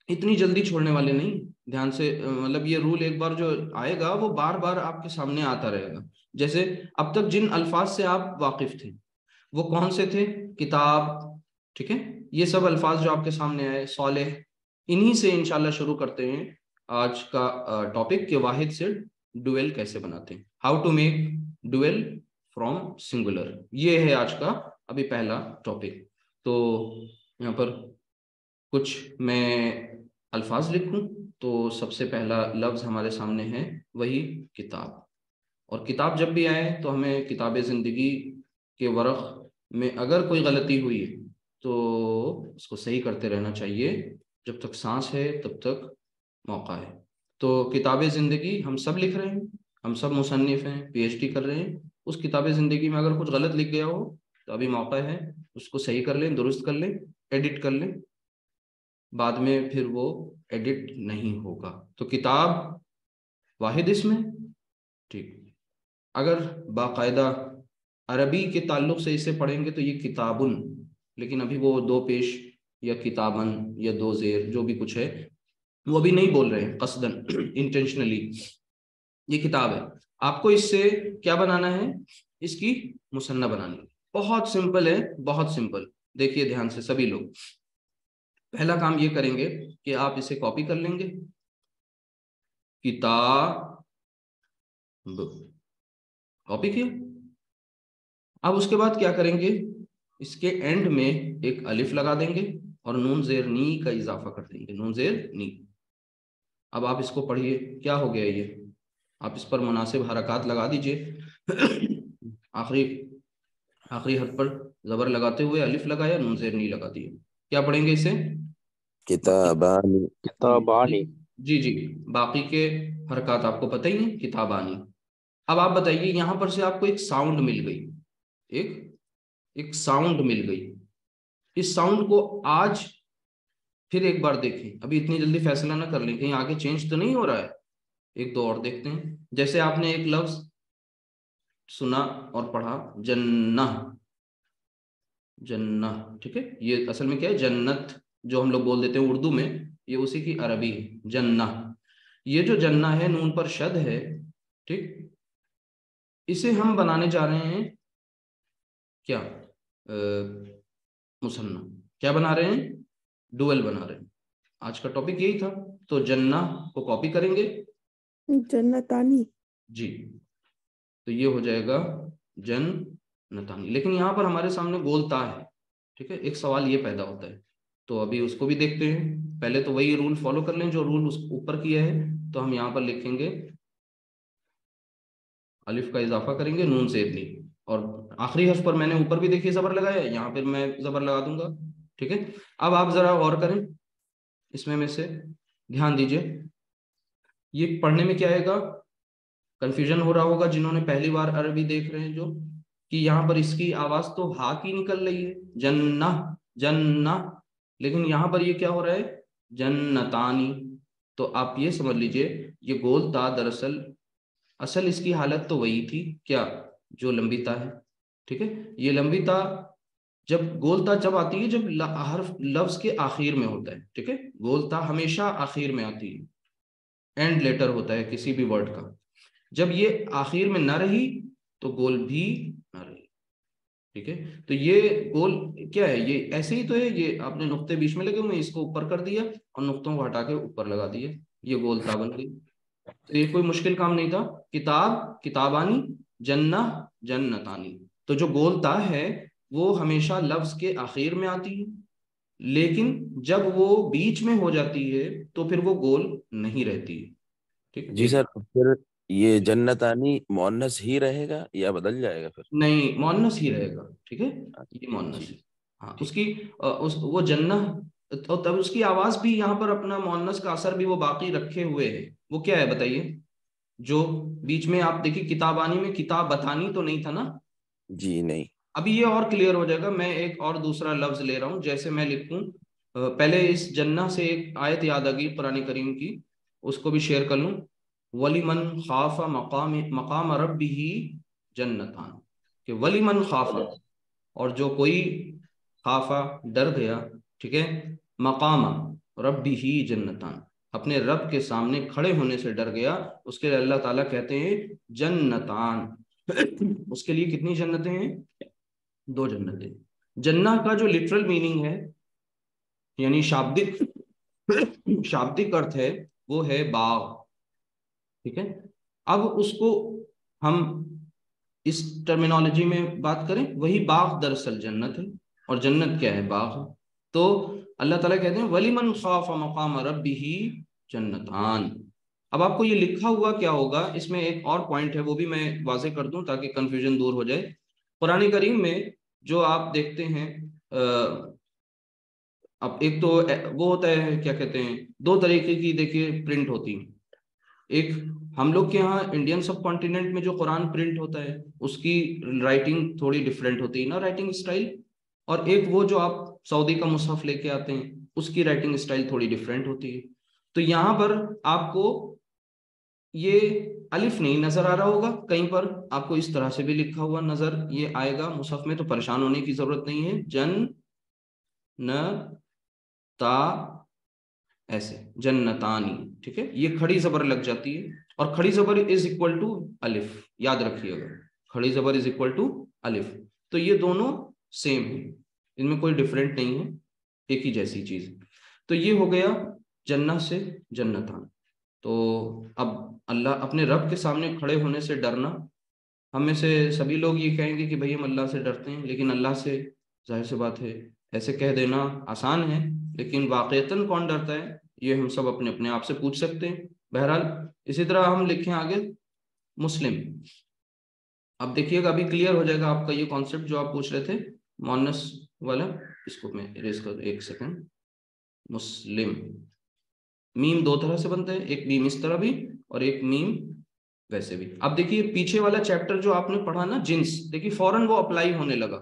اتنی جلدی چھوڑنے والے نہیں. دھیان سے مطلب یہ رول ایک بار جو آئے گا وہ بار بار آپ کے سامنے آتا رہے گا. جیسے اب تک جن الفاظ سے آپ واقف تھے وہ کون سے تھے؟ کتاب، ٹھیک ہے، یہ سب الفاظ جو آپ کے سامنے آئے، صالح، انہی سے انشاءاللہ شروع کرتے ہیں آج کا ٹاپک کہ واحد سے ڈویل کیسے بناتے ہیں، how to make dual from singular. یہ ہے آج کا ابھی پہلا ٹاپک. تو یہاں پر کچھ میں الفاظ لکھوں تو سب سے پہلا لفظ ہمارے سامنے ہے وہی کتاب. اور کتاب جب بھی آئے تو ہمیں کتاب زندگی کے ورق میں اگر کوئی غلطی ہوئی ہے تو اس کو صحیح کرتے رہنا چاہیے. جب تک سانس ہے تب تک موقع ہے. تو کتاب زندگی ہم سب لکھ رہے ہیں، ہم سب مصنف ہیں، پی ایچ ڈی کر رہے ہیں. اس کتاب زندگی میں اگر کچھ غلط لکھ گیا ہو تو ابھی موقع ہے اس کو صحیح کر لیں، درست کر لیں، ایڈٹ کر لیں. بعد میں پھر وہ ایڈٹ نہیں ہوگا. تو کتاب واحد اسم ہے. ٹھیک، اگر باقاعدہ عربی کے تعلق سے اسے پڑھیں گے تو یہ کتابن، لیکن ابھی وہ دو پیش یا کتابن یا دو زیر جو بھی کچھ ہے وہ بھی نہیں بول رہے ہیں قصدن، انٹینشنلی. یہ کتاب ہے. آپ کو اس سے کیا بنانا ہے؟ اس کی مثنیٰ بنانی ہے. بہت سمپل ہے، بہت سمپل. دیکھیے دھیان سے سبھی لوگ، پہلا کام یہ کریں گے کہ آپ اسے کاپی کر لیں گے، کتاب کاپی کیا. اب اس کے بعد کیا کریں گے؟ اس کے اینڈ میں ایک الف لگا دیں گے اور نون زیر نی کا اضافہ کر دیں گے، نون زیر نی. اب آپ اس کو پڑھیے، کیا ہو گیا یہ؟ آپ اس پر مناسب حرکات لگا دیجئے. آخری حرف پر زبر لگاتے ہوئے الف لگایا، نون زیر نی لگا دیا. کیا پڑھیں گے اسے؟ کتابانی. کتابانی. جی جی، باقی کے حرکات آپ کو پتہ ہی ہیں، کتابانی. اب آپ بتائیے، یہاں پر سے آپ کو ایک ساؤنڈ مل گئی، ایک ساؤنڈ مل گئی. اس ساؤنڈ کو آج پھر ایک بار دیکھیں، ابھی اتنی جلدی فیصلہ نہ کر لیں، کہیں آگے چینج تو نہیں ہو رہا ہے. ایک دو اور دیکھتے ہیں. جیسے آپ نے ایک لفظ سنا اور پڑھا، جنہ، جنہ، ٹھیک ہے. یہ اصل میں کیا ہے؟ جنت، جو ہم لوگ بول دیتے ہیں اردو میں، یہ اسی کی عربی ہے جنہ. یہ جو جنہ ہے نون پر شد ہے، ٹھیک، اسے ہم بنانے جا رہے ہیں کیا؟ مثنیٰ. کیا بنا رہے ہیں؟ ڈویل بنا رہے ہیں. آج کا ٹاپک یہی تھا. تو جنہ کو کاپی کریں گے، جنتانی. جی، تو یہ ہو جائے گا جنتانی. لیکن یہاں پر ہمارے سامنے گولتا ہے، ٹھیک ہے. ایک سوال یہ پیدا ہوتا ہے، تو ابھی اس کو بھی دیکھتے ہیں. پہلے تو وہی رول فالو کر لیں جو رول اس اوپر کیا ہے. تو ہم یہاں پر لکھیں گے، الف کا اضافہ کریں گے، نون زیر نی، اور آخری حرف پر میں نے اوپر بھی دیکھیے زبر لگایا، یہاں پہ میں زبر لگا دوں گا. ٹھیک ہے. اب آپ ذرا غور کریں اس میں سے دھیان دیجئے، یہ پڑھنے میں کیا آئے گا؟ کنفیوژن ہو رہا ہوگا جنہوں نے پہلی بار عربی دیکھ رہے ہیں جو، کہ یہاں پر اس کی آواز تو ہا کی نکل رہی ہے، جنہ جنہ، لیکن یہاں پر یہ کیا ہو رہا ہے، جنتانی. تو آپ یہ سمجھ لیجئے یہ گول تا دراصل اصل اس کی حالت تو وہی تھی کیا جو لمبی تا ہے. ٹھیک ہے، یہ لمبی تا جب گول تا جب آتی ہے جب حرف لفظ کے آخر میں ہوتا ہے. ٹھیک ہے، گول تا ہمیشہ آخر میں آتی ہے، اینڈ لیٹر ہوتا ہے کسی بھی ورڈ کا. جب یہ آخر میں نہ رہی تو گول بھی نہ رہی. ٹھیک ہے، تو یہ گول کیا ہے، یہ ایسے ہی تو ہے، یہ آپ نے نقطے بیچ میں لگے ہوئے اس کو اوپر کر دیا اور نقطوں کو ہٹا کے اوپر لگا دیا، یہ گول تا بن گئی. تو یہ کوئی مشکل کام نہیں تھا. کتاب کتابانی، جنہ جنتانی. تو جو گول تا ہے وہ ہمیشہ لفظ کے آخر میں آتی ہے، لیکن جب وہ بیچ میں ہو جاتی ہے تو پھر وہ گول نہیں رہتی. ٹھیک جی سر، پھر یہ جنتانی مؤنث ہی رہے گا یا بدل جائے گا پھر؟ نہیں، مؤنث ہی رہے گا. ٹھیک ہے، یہ مؤنث ہے. ہاں، اس کی وہ جنہ، تب اس کی آواز بھی یہاں پر اپنا مؤنث کا اثر بھی وہ باقی رکھے ہوئے ہے. وہ کیا ہے بتائیے، جو بیچ میں آپ دیکھیے کتابانی میں کتاب بتانی تو نہیں تھا نا. جی نہیں. ابھی یہ اور کلیئر ہو جائے گا. میں ایک اور دوسرا لفظ لے رہا ہوں، جیسے میں لکھوں پہلے اس جنہ سے ایک آیت یاد آ گئی قرآن کریم کی، اس کو بھی شیئر کر لوں. وَلِمَنْ خَافَ مَقَامَ رَبِّهِ جنتان، کہ وَلِمَنْ خَافَ، اور جو کوئی خافا ڈر گیا، ٹھیک ہے، مقام ربِّهِ جنتان، اپنے رب کے سامنے کھڑے ہونے سے ڈر گیا، اس کے لیے اللہ تعالیٰ کہتے ہیں جنتان. اس کے لیے کتنی جنتیں ہیں؟ 2 جنتیں. جنہ کا جو لٹرل میننگ ہے یعنی شابدک ارتھ ہے وہ ہے باغ. ٹھیک ہے، اب اس کو ہم اس ٹرمینالوجی میں بات کریں، وہی باغ دراصل جنت ہے، اور جنت کیا ہے، باغ ہے. تو اللہ تعالیٰ کہتے ہیں وَلِمَنْ خَافَ مَقَامَ رَبِّهِ جنتان. اب آپ کو یہ لکھا ہوا کیا ہوگا، اس میں ایک اور پوائنٹ ہے وہ بھی میں واضح کر دوں تاکہ کنفیوژن دور ہو جائے. قرآن کریم میں جو آپ دیکھتے ہیں، اب ایک تو وہ ہوتا ہے کیا کہتے ہیں، 2 طریقے کی دیکھیے پرنٹ ہوتی ہیں. ایک ہم لوگ کے ہاں انڈین سب کانٹیننٹ میں جو قرآن پرنٹ ہوتا ہے اس کی رائٹنگ تھوڑی ڈفرینٹ ہوتی ہے نا، رائٹنگ اسٹائل. اور ایک وہ جو آپ سعودی کا مصحف لے کے آتے ہیں اس کی رائٹنگ اسٹائل تھوڑی ڈفرینٹ ہوتی ہے. تو یہاں پر آپ کو یہ الف نہیں نظر آ رہا ہوگا، کہیں پر آپ کو اس طرح سے بھی لکھا ہوا نظر یہ آئے گا مصحف میں، تو پریشان ہونے کی ضرورت نہیں ہے. جن ن تا ایسے جنتانی. ٹھیک ہے، یہ کھڑی زبر لگ جاتی ہے، اور کھڑی زبر از اکول ٹو الف، یاد رکھیے گا، کھڑی زبر از اکول ٹو الف. تو یہ دونوں سیم ہیں، ان میں کوئی ڈفرینٹ نہیں ہے، ایک ہی جیسی چیز. تو یہ ہو گیا جنہ سے جنتان. تو اب اللہ اپنے رب کے سامنے کھڑے ہونے سے ڈرنا، ہم میں سے سبھی لوگ یہ کہیں گے کہ بھئی ہم اللہ سے ڈرتے ہیں، لیکن اللہ سے ظاہر سی بات ہے ایسے کہہ دینا آسان ہے، لیکن واقعتاً کون ڈرتا ہے یہ ہم سب اپنے اپنے آپ سے پوچھ سکتے ہیں. بہرحال اسی طرح ہم لکھیں آگے مسلم. اب دیکھیے گا ابھی کلیئر ہو جائے گا آپ کا یہ کانسیپٹ جو آپ پوچھ رہے تھے مؤنث والا. اس کو میں اریز کر دوں 1 سیکنڈ. مسلم میم 2 طرح سے بنتا ہے، ایک میم اس طرح بھی اور ایک میم ویسے بھی. اب دیکھیے پیچھے والا چیپٹر جو آپ نے پڑھا نا جنس، دیکھیے فوراً وہ اپلائی ہونے لگا.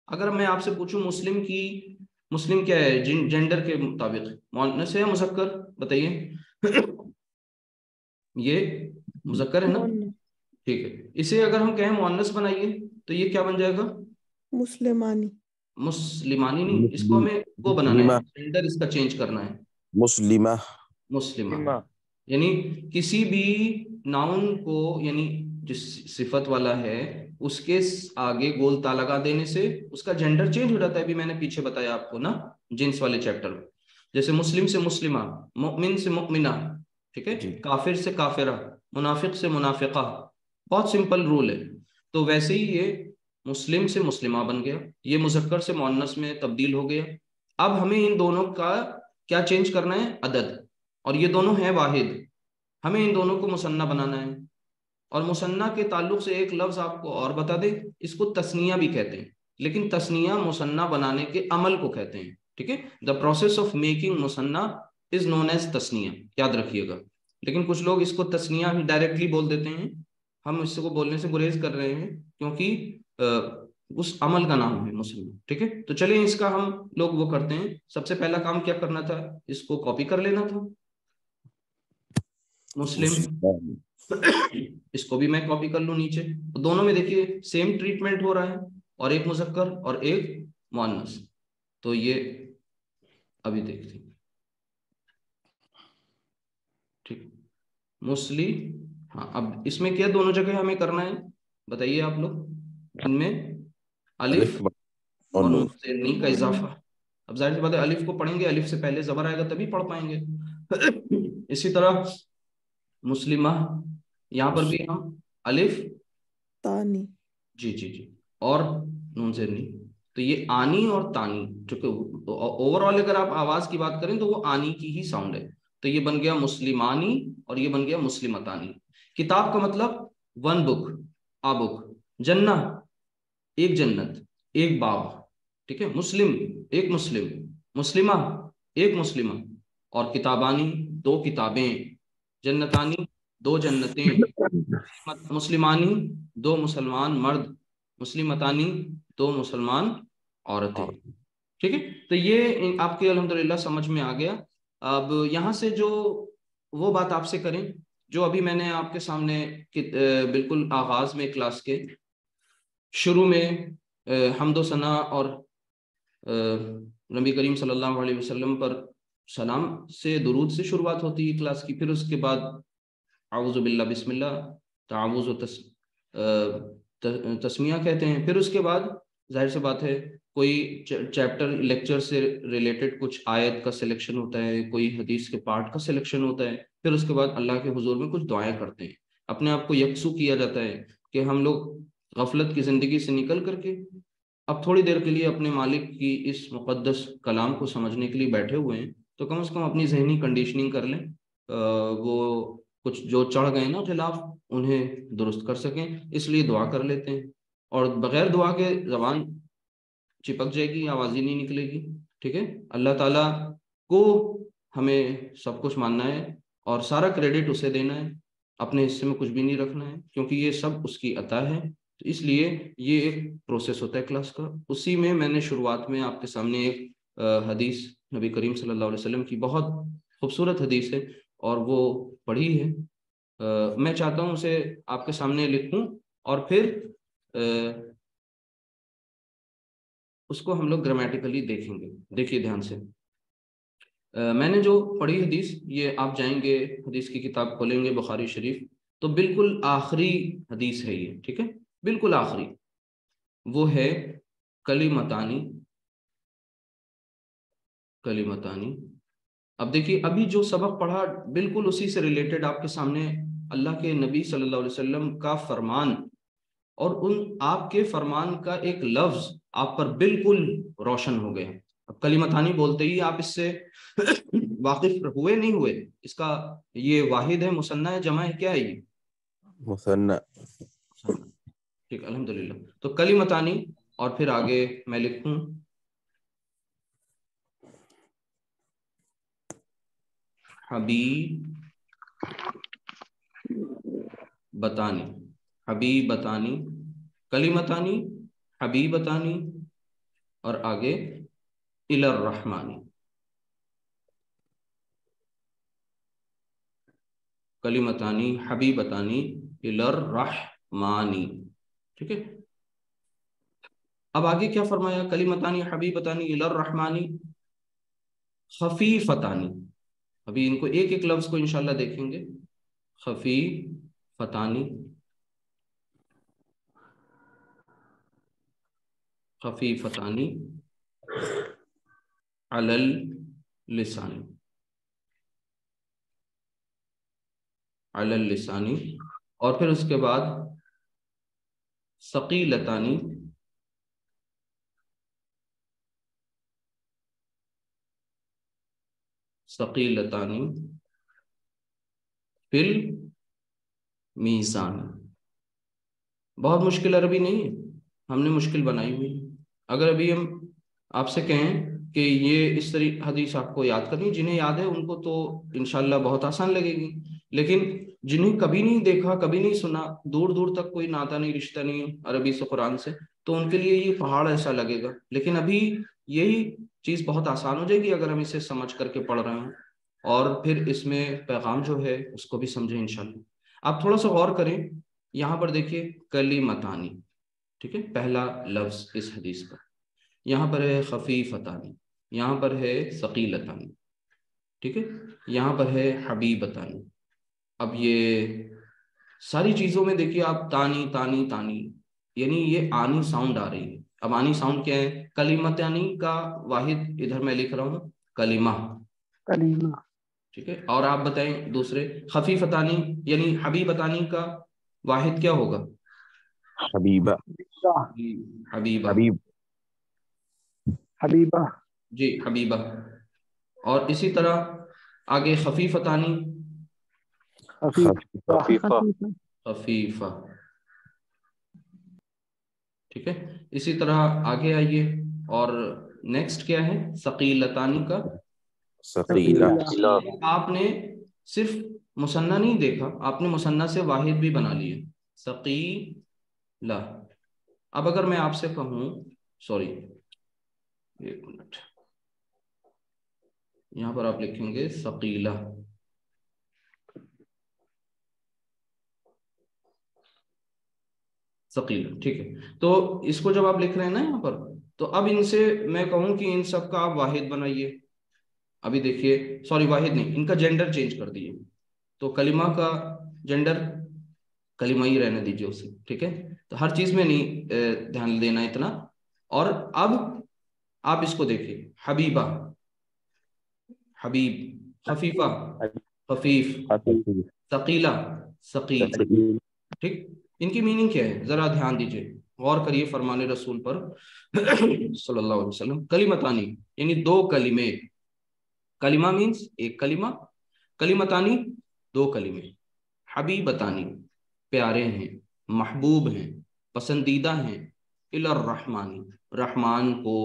اگر میں آپ سے پوچھوں مسلم کیا ہے جینڈر کے مطابق، مؤنث ہے یا مذکر، بتائیے. یہ مذکر ہے نا، ٹھیک ہے. اسے اگر ہم کہیں مؤنث بنائیے تو یہ کیا بن جائے گا، مسلمانی. مسلمانی نہیں، اس کو ہمیں وہ بنانا ہے، جینڈر اس کا چینج کرنا ہے، مسلمہ. یعنی کسی بھی ناؤن کو، یعنی جس صفت والا ہے اس کے آگے گول تا لگا دینے سے اس کا جینڈر چینج ہو جاتا ہے. ابھی میں نے پیچھے بتایا آپ کو نا جنس والے چیپٹر میں، جیسے مسلم سے مسلمہ، مؤمن سے مؤمنہ، ٹھیک ہے، کافر سے کافرہ، منافق سے منافقہ. بہت سمپل رول ہے. تو ویسے ہی یہ مسلم سے مسلمہ بن گیا، یہ مذکر سے مؤنث میں تبدیل ہو گیا. اب ہمیں ان دونوں کا کیا چینج کرنا ہے، عدد، اور یہ دونوں ہیں واحد، ہمیں ان دونوں کو مثنیٰ بنانا ہے. اور مثنیٰ کے تعلق سے ایک لفظ آپ کو اور بتا دیں، اس کو تثنیہ بھی کہتے ہیں، لیکن تثنیہ مثنیٰ بنانے کے عمل کو کہتے ہیں. ٹھیک ہے، دا پروسیس آف میکنگ مثنیٰ از نون ایز تثنیہ، یاد رکھیے گا. لیکن کچھ لوگ اس کو تثنیہ ہی ڈائریکٹلی بول دیتے ہیں، ہم اس کو بولنے سے گریز کر رہے ہیں کیونکہ اس عمل کا نام ہے مسلم. ٹھیک ہے, تو چلیں اس کا ہم لوگ وہ کرتے ہیں. سب سے پہلا کام کیا کرنا تھا, اس کو کاپی کر لینا تھا. مسلم, اس کو بھی میں کاپی کر لوں نیچے. تو دونوں میں دیکھیے سیم ٹریٹمنٹ ہو رہا ہے, اور ایک مذکر اور ایک مؤنث. تو یہ ابھی دیکھتے ہیں. ٹھیک, مسلم. ہاں, اب اس میں کیا دونوں جگہ ہمیں کرنا ہے بتائیے آپ لوگ. ان میں الف اور نون سیرنی کا اضافہ. اب ظاہر سی بات ہے الف کو پڑھیں گے, الف سے پہلے زبر آئے گا تبھی پڑھ پائیں گے. اسی طرح مسلمہ, یہاں پر بھی ہم الف تانی. جی جی جی اور نون سیرنی. تو یہ آنی اور تانی, چونکہ اوور آل اگر آپ آواز کی بات کریں تو وہ آنی کی ہی ساؤنڈ ہے. تو یہ بن گیا مسلمانی اور یہ بن گیا مسلمتانی. کتاب کا مطلب ون بک, آ بک. جنہ ایک جنت, ایک باب. ٹھیک ہے, مسلم ایک مسلم, مسلمہ ایک مسلمہ, اور کتابانی دو کتابیں, جنتانی دو جنتیں, مسلمانی دو مسلمان مرد, مسلمتانی دو مسلمان عورتیں. ٹھیک ہے, تو یہ آپ کے الحمدللہ سمجھ میں آ گیا. اب یہاں سے جو وہ بات آپ سے کریں جو ابھی میں نے آپ کے سامنے بالکل آغاز میں کلاس کے شروع میں حمد و ثنا اور نبی کریم صلی اللہ علیہ وسلم پر سلام سے درود سے شروعات ہوتی ہے کلاس کی. پھر اس کے بعد اعوذ باللہ بسم اللہ, تعوذ و تسمیہ کہتے ہیں. پھر اس کے بعد ظاہر سی بات ہے کوئی چیپٹر لیکچر سے ریلیٹڈ کچھ آیت کا سلیکشن ہوتا ہے, کوئی حدیث کے پارٹ کا سلیکشن ہوتا ہے. پھر اس کے بعد اللہ کے حضور میں کچھ دعائیں کرتے ہیں. اپنے آپ کو یکسو کیا جاتا ہے کہ ہم لوگ غفلت کی زندگی سے نکل کر کے اب تھوڑی دیر کے لیے اپنے مالک کی اس مقدس کلام کو سمجھنے کے لیے بیٹھے ہوئے ہیں. تو کم از کم اپنی ذہنی کنڈیشننگ کر لیں, وہ کچھ جو چڑھ گئے نا خلاف انہیں درست کر سکیں. اس لیے دعا کر لیتے ہیں, اور بغیر دعا کے زبان چپک جائے گی, آواز ہی نہیں نکلے گی. ٹھیک ہے, اللہ تعالیٰ کو ہمیں سب کچھ ماننا ہے اور سارا کریڈٹ اسے دینا ہے, اپنے حصے میں کچھ بھی نہیں رکھنا ہے, کیونکہ یہ سب اس کی عطا ہے. تو اس لیے یہ ایک پروسیس ہوتا ہے کلاس کا. اسی میں میں نے شروعات میں آپ کے سامنے ایک حدیث نبی کریم صلی اللہ علیہ وسلم کی بہت خوبصورت حدیث ہے اور وہ پڑھی ہے. میں چاہتا ہوں اسے آپ کے سامنے لکھوں اور پھر اس کو ہم لوگ گرامیٹیکلی دیکھیں گے. دیکھیے دھیان سے, میں نے جو پڑھی حدیث, یہ آپ جائیں گے حدیث کی کتاب کھولیں گے بخاری شریف, تو بالکل آخری حدیث ہے یہ. ٹھیک ہے, بالکل آخری وہ ہے کلمتانی. کلمتانی. اب دیکھیے ابھی جو سبق پڑھا بالکل اسی سے ریلیٹڈ آپ کے سامنے اللہ کے نبی صلی اللہ علیہ وسلم کا فرمان اور ان آپ کے فرمان کا ایک لفظ آپ پر بالکل روشن ہو گئے. اب کلمتانی بولتے ہی آپ اس سے واقف ہوئے نہیں ہوئے, اس کا یہ واحد ہے, مثنیٰ ہے, جمع ہے, کیا ہے یہ؟ مثنیٰ. ٹھیک, الحمدللہ. تو کلمتانی, اور پھر آگے میں لکھوں حبیب بتانی. حبیب بتانی, کلمتانی, حبیب بتانی, اور آگے الی الرحمانی. کلمتانی حبیبتانی الی الرحمانی. ٹھیک ہے, اب آگے کیا فرمایا؟ کلمتانی حبیبتانی الی الرحمانی خفیفتانی. ابھی ان کو ایک ایک لفظ کو انشاءاللہ دیکھیں گے. خفیفتانی, خفیفتانی علی اللسانی, علی اللسانی, اور پھر اس کے بعد ثقیلتانی, ثقیلتانی فی المیزان. بہت مشکل عربی نہیں ہے, ہم نے مشکل بنائی ہوئی. اگر ابھی ہم آپ سے کہیں کہ یہ اس طرح حدیث آپ کو یاد کرنی، جنہیں یاد ہے ان کو تو انشاءاللہ بہت آسان لگے گی، لیکن جنہیں کبھی نہیں دیکھا، کبھی نہیں سنا، دور دور تک کوئی ناتا نہیں، رشتہ نہیں عربی سے، قرآن سے، تو ان کے لیے یہ پہاڑ ایسا لگے گا. لیکن ابھی یہی چیز بہت آسان ہو جائے گی اگر ہم اسے سمجھ کر کے پڑھ رہے ہیں، اور پھر اس میں پیغام جو ہے اس کو بھی سمجھیں انشاءاللہ. آپ تھوڑا سا غور کریں، یہاں پر دیکھیے کلمتانی، ٹھیک ہے، پہلا لفظ اس حدیث کا. یہاں پر ہے خفیفتانی، یہاں پر ہے ثقیلتانی، ٹھیک ہے، یہاں پر ہے حبیبتانی. اب یہ ساری چیزوں میں دیکھیے آپ تانی تانی تانی، یعنی یہ آنی ساؤنڈ آ رہی ہے. اب آنی ساؤنڈ کیا ہے؟ کلمتانی کا واحد ادھر میں لکھ رہا ہوں کلمہ، کلیمہ. ٹھیک ہے. اور آپ بتائیں دوسرے خفیفتانی یعنی حبیبتانی کا واحد کیا ہوگا؟ حبیبہ، حبیبہ، حبیب، حبیبہ. جی حبیبہ. اور اسی طرح آگے خفیفتانی، خفیفہ. خفیفہ. خفیفہ، ٹھیک ہے. اسی طرح آگے آئیے، اور نیکسٹ کیا ہے؟ ثقیلتانی کا ثقیلہ، ثقیلہ. آپ نے صرف مثنیٰ نہیں دیکھا، آپ نے مثنیٰ سے واحد بھی بنا لیے، ثقیلہ. اب اگر میں آپ سے کہوں، سوری ایک منٹ، یہاں پر آپ لکھیں گے ثقیلہ، ثقیلہ، ٹھیک ہے. تو اس کو جب آپ لکھ رہے ہیں نا یہاں پر، تو اب ان سے میں کہوں کہ ان سب کا آپ واحد بنائیے. ابھی دیکھیے، سوری واحد نہیں، ان کا جینڈر چینج کر دیے. تو کلمہ کا جینڈر کلمہ ہی رہنے دیجیے اسے، ٹھیک ہے. تو ہر چیز میں نہیں دھیان دینا اتنا. اور اب آپ اس کو دیکھیے، حبیبہ، حبیب، خفیفہ، خفیف، حبیب، ثقیلہ، ثقیل، ثقیل. ٹھیک. ان کی میننگ کیا ہے ذرا دھیان دیجیے، غور کریے فرمان رسول پر صلی اللہ علیہ وسلم. کلمتانی یعنی دو کلمے، کلمہ مینس ایک کلمہ، کلمتانی دو کلمے. حبیبتانی پیارے ہیں، محبوب ہیں، پسندیدہ ہیں، الی الرحمن، رحمان کو،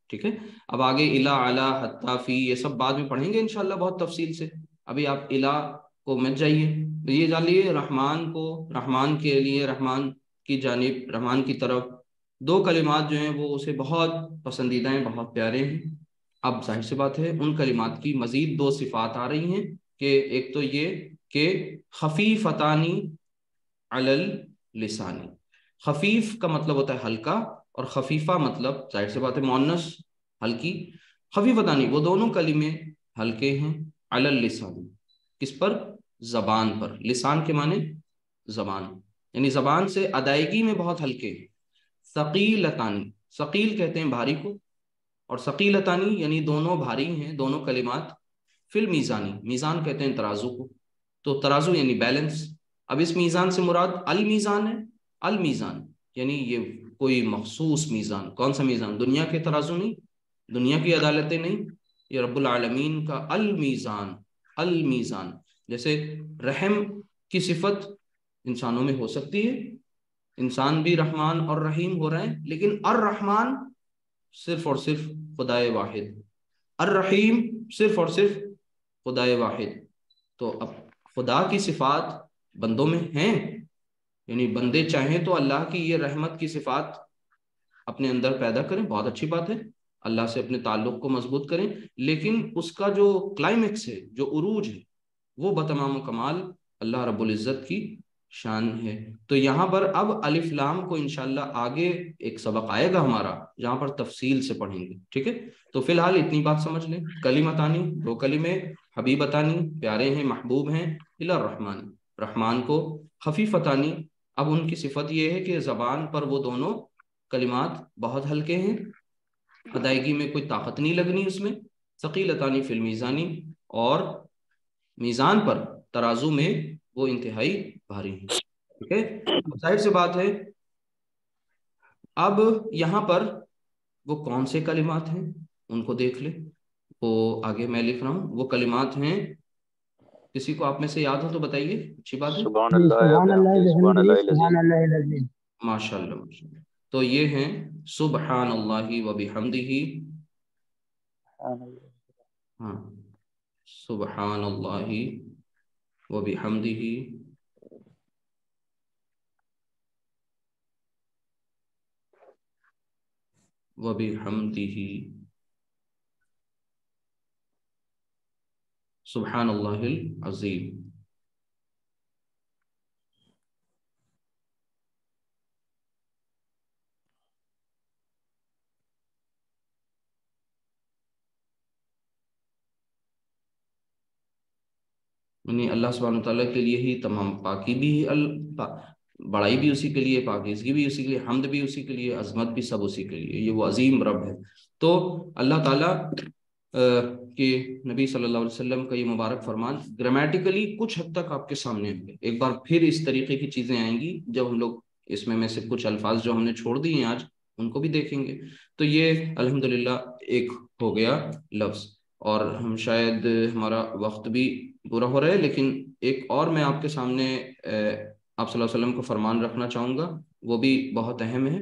ٹھیک ہے. اب آگے الا، علی، حتی، فی، یہ سب بعد میں پڑھیں گے انشاءاللہ بہت تفصیل سے. ابھی آپ الا کو مت جائیے، یہ جان لیے رحمان کو، رحمان کے لیے، رحمان کی جانب، رحمان کی طرف دو کلمات جو ہیں وہ اسے بہت پسندیدہ ہیں، بہت پیارے ہیں. اب ظاہر سی بات ہے ان کلمات کی مزید دو صفات آ رہی ہیں، کہ ایک تو یہ کہ خفیفتانی علی اللسانی. خفیف کا مطلب ہوتا ہے ہلکا، اور خفیفہ مطلب ظاہر سی بات ہے مؤنث، ہلکی. خفیفتانی وہ دونوں کلمے ہلکے ہیں، علی اللسانی کس پر؟ زبان پر. لسان کے معنی زبان، یعنی زبان سے ادائیگی میں بہت ہلکے ہیں. ثقیلتانی، ثقیل کہتے ہیں بھاری کو، اور ثقیلتانی یعنی دونوں بھاری ہیں دونوں کلمات. فی المیزانی، میزان کہتے ہیں ترازو کو، تو ترازو یعنی بیلنس. اب اس میزان سے مراد المیزان ہے، المیزان یعنی یہ کوئی مخصوص میزان. کون سا میزان؟ دنیا کے ترازو نہیں، دنیا کی عدالتیں نہیں، یہ رب العالمین کا المیزان. المیزان جیسے رحم کی صفت انسانوں میں ہو سکتی ہے، انسان بھی رحمان اور رحیم ہو رہے ہیں، لیکن الرحمن صرف اور صرف خدائے واحد، الرحیم صرف اور صرف خدائے واحد. تو اب خدا کی صفات بندوں میں ہیں، یعنی بندے چاہیں تو اللہ کی یہ رحمت کی صفات اپنے اندر پیدا کریں، بہت اچھی بات ہے، اللہ سے اپنے تعلق کو مضبوط کریں، لیکن اس کا جو کلائمیکس ہے، جو عروج ہے، وہ بتمام و کمال اللہ رب العزت کی شان ہے. تو یہاں پر اب الف لام کو انشاءاللہ آگے ایک سبق آئے گا ہمارا جہاں پر تفصیل سے پڑھیں گے، ٹھیک ہے. تو فی الحال اتنی بات سمجھ لیں، کلمتانی دو کلمے، حبیبتانی پیارے ہیں، محبوب ہیں، الی الرحمن رحمان کو، خفیفتانی اب ان کی صفت یہ ہے کہ زبان پر وہ دونوں کلمات بہت ہلکے ہیں، ادائیگی میں کوئی طاقت نہیں لگنی اس میں. ثقیلتانی فی المیزانی، اور میزان پر ترازو میں وہ انتہائی بھاری ہیں، ٹھیک ہے. ظاہر سی بات ہے اب یہاں پر وہ کون سے کلمات ہیں ان کو دیکھ لیں. وہ آگے میں لکھ رہا ہوں، وہ کلمات ہیں، کسی کو آپ میں سے یاد ہو تو بتائیے، اچھی بات ہے. سبحان اللہ سبحان اللہ سبحان بحمدہ، اللہ سبحان العظیم. اللہ العظیم. ماشاء اللہ. تو یہ ہیں سبحان اللہ و بحمدہ، ہاں سبحان اللہ و بحمدہ و بحمدہ سبحان اللہ العظیم. یعنی اللہ سبحانہ تعالیٰ کے لیے ہی تمام پاکی بھی بڑائی بھی اسی کے لیے، پاکیزگی بھی اسی کے لیے، حمد بھی اسی کے لیے، عظمت بھی سب اسی کے لیے. یہ وہ عظیم رب ہے. تو اللہ تعالیٰ کہ نبی صلی اللہ علیہ وسلم کا یہ مبارک فرمان گرامیٹیکلی کچھ حد تک آپ کے سامنے آئیں گے. ایک بار پھر اس طریقے کی چیزیں آئیں گی جب ہم لوگ اس میں سے کچھ الفاظ جو ہم نے چھوڑ دی ہیں آج ان کو بھی دیکھیں گے. تو یہ الحمدللہ ایک ہو گیا لفظ. اور ہم شاید ہمارا وقت بھی پورا ہو رہا ہے، لیکن ایک اور میں آپ کے سامنے آپ صلی اللہ علیہ وسلم کو فرمان رکھنا چاہوں گا، وہ بھی بہت اہم ہے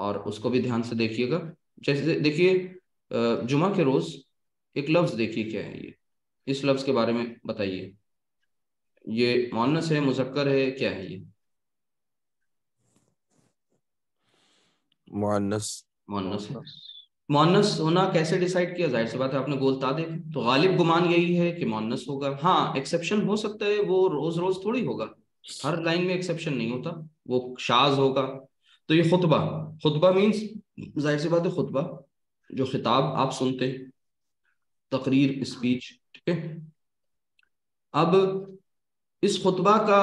اور اس کو بھی دھیان سے دیکھیے گا. جیسے دیکھیے جمعہ کے روز ایک لفظ دیکھیے کیا ہے یہ، اس لفظ کے بارے میں بتائیے. یہ مؤنث ہے، مذکر ہے، کیا ہے یہ؟ مؤنث. مؤنث ہے. مؤنث ہونا کیسے ڈیسائیڈ کیا؟ ظاہر سی بات ہے آپ نے گولتا دیکھا تو غالب گمان یہی ہے کہ مؤنث ہوگا. ہاں ایکسیپشن ہو سکتا ہے، وہ روز روز تھوڑی ہوگا، ہر لائن میں ایکسیپشن نہیں ہوتا، وہ شاذ ہوگا. تو یہ خطبہ مینس ظاہر سی بات ہے خطبہ جو خطاب آپ سنتے ہیں، تقریر، اسپیچ، ٹھیک ہے. اب اس خطبہ کا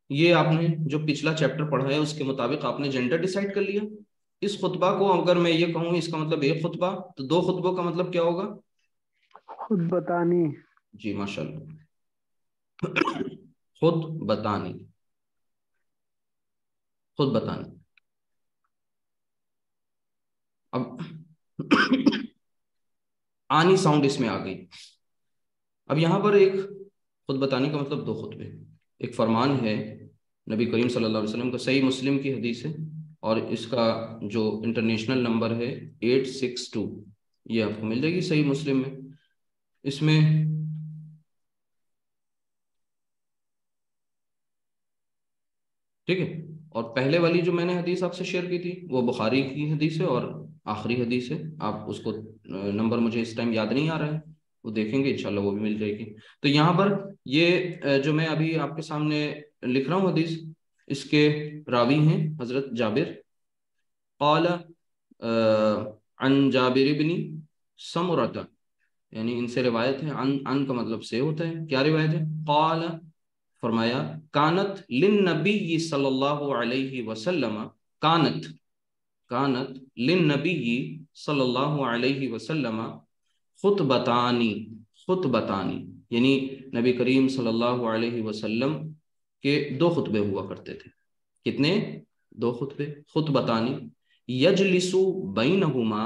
یہ آپ نے جو پچھلا چیپٹر پڑھا ہے اس کے مطابق آپ نے جینڈر ڈیسائیڈ کر لیا. اس خطبہ کو اگر میں یہ کہوں اس کا مطلب ایک خطبہ، تو دو خطبوں کا مطلب کیا ہوگا؟ خطبتانی. جی ماشاءاللہ، خطبتانی. اب آنی ساؤنڈ اس میں آ گئی. اب یہاں پر ایک خطبتانی کا مطلب دو خطبے. ایک فرمان ہے نبی کریم صلی اللہ علیہ وسلم کا، صحیح مسلم کی حدیث ہے، اور اس کا جو انٹرنیشنل نمبر ہے 862، یہ آپ کو مل جائے گی صحیح مسلم میں. اس میں ٹھیک ہے. اور پہلے والی جو میں نے حدیث آپ سے شیئر کی تھی وہ بخاری کی حدیث ہے اور آخری حدیث ہے. آپ اس کو نمبر مجھے اس ٹائم یاد نہیں آ رہا ہے، وہ دیکھیں گے انشاءاللہ وہ بھی مل جائے گی. تو یہاں پر یہ جو میں ابھی آپ کے سامنے لکھ رہا ہوں حدیث، اس کے راوی ہیں حضرت جابر. قال عن جابر بن سمرۃ، یعنی ان سے روایت ہے. ان کا مطلب سے ہوتا ہے. کیا روایت ہے؟ قال فرمایا، کانت للنبی صلی اللہ علیہ وسلم، کانت للنبی صلی اللہ علیہ وسلم خطبتانی، یعنی نبی کریم صلی اللہ علیہ وسلم کے دو خطبے ہوا کرتے تھے. کتنے؟ دو خطبے. خطبتانی یجلس بینہما.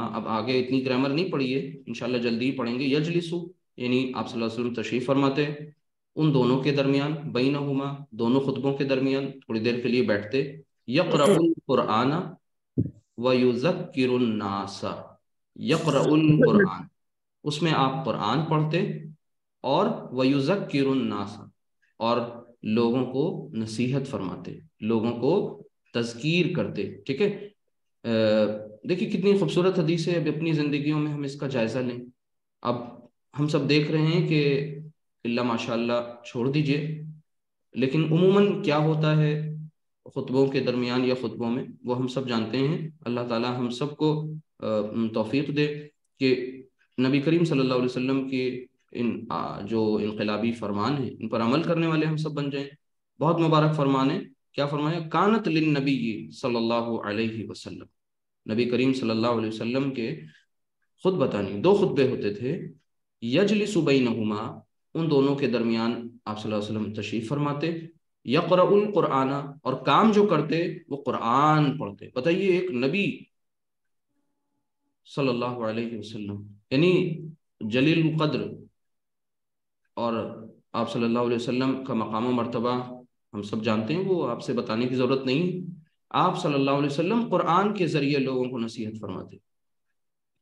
اب آگے اتنی گرامر نہیں پڑھی ہے، انشاءاللہ جلدی ہی پڑھیں گے. یجلس یعنی آپ صلی اللہ علیہ وسلم تشریف فرماتے ان دونوں کے درمیان، بینہما دونوں خطبوں کے درمیان تھوڑی دیر کے لیے بیٹھتے. یقرأ القرآن ویذکر الناس، یقرأ القرآن اس میں آپ قرآن پڑھتے، اور ویذکر الناس اور لوگوں کو نصیحت فرماتے، لوگوں کو تذکیر کرتے. ٹھیک ہے. دیکھیے کتنی خوبصورت حدیث ہے. اب اپنی زندگیوں میں ہم اس کا جائزہ لیں. اب ہم سب دیکھ رہے ہیں کہ اللہ ماشاء اللہ چھوڑ دیجئے، لیکن عموماً کیا ہوتا ہے خطبوں کے درمیان یا خطبوں میں، وہ ہم سب جانتے ہیں. اللہ تعالی ہم سب کو توفیق دے کہ نبی کریم صلی اللہ علیہ وسلم کے ان جو انقلابی فرمان ہیں ان پر عمل کرنے والے ہم سب بن جائیں. بہت مبارک فرمان ہے. کیا فرمایا؟ کانت للنبی صلی اللہ علیہ وسلم، نبی کریم صلی اللہ علیہ وسلم کے خطبتانی دو خطبے ہوتے تھے. یجلس بینہما ان دونوں کے درمیان آپ صلی اللہ علیہ وسلم تشریف فرماتے. یقرأ القرآن اور کام جو کرتے وہ قرآن پڑھتے. بتائیے ایک نبی صلی اللہ علیہ وسلم، یعنی جلیل القدر، اور آپ صلی اللہ علیہ وسلم کا مقام و مرتبہ ہم سب جانتے ہیں، وہ آپ سے بتانے کی ضرورت نہیں. آپ صلی اللہ علیہ وسلم قرآن کے ذریعے لوگوں کو نصیحت فرماتے.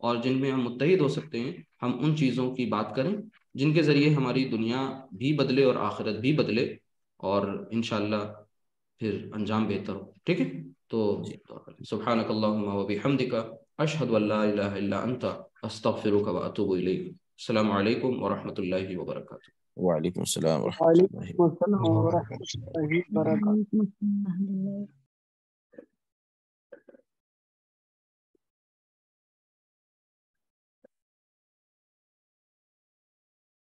اور جن میں ہم متحد ہو سکتے ہیں ہم ان چیزوں کی بات کریں جن کے ذریعے ہماری دنیا بھی بدلے اور آخرت بھی بدلے اور انشاءاللہ پھر انجام بہتر ہو. ٹھیک ہے؟ تو سبحانک اللہم و بحمدک اشہد ان لا الہ الا انت استغفرک و اتوب الیک. السلام علیکم ورحمۃ اللہ وبرکاتہ. وعلیکم السلام ورحمۃ اللہ وعلیکم السلام ورحمۃ اللہ وبرکاتہ.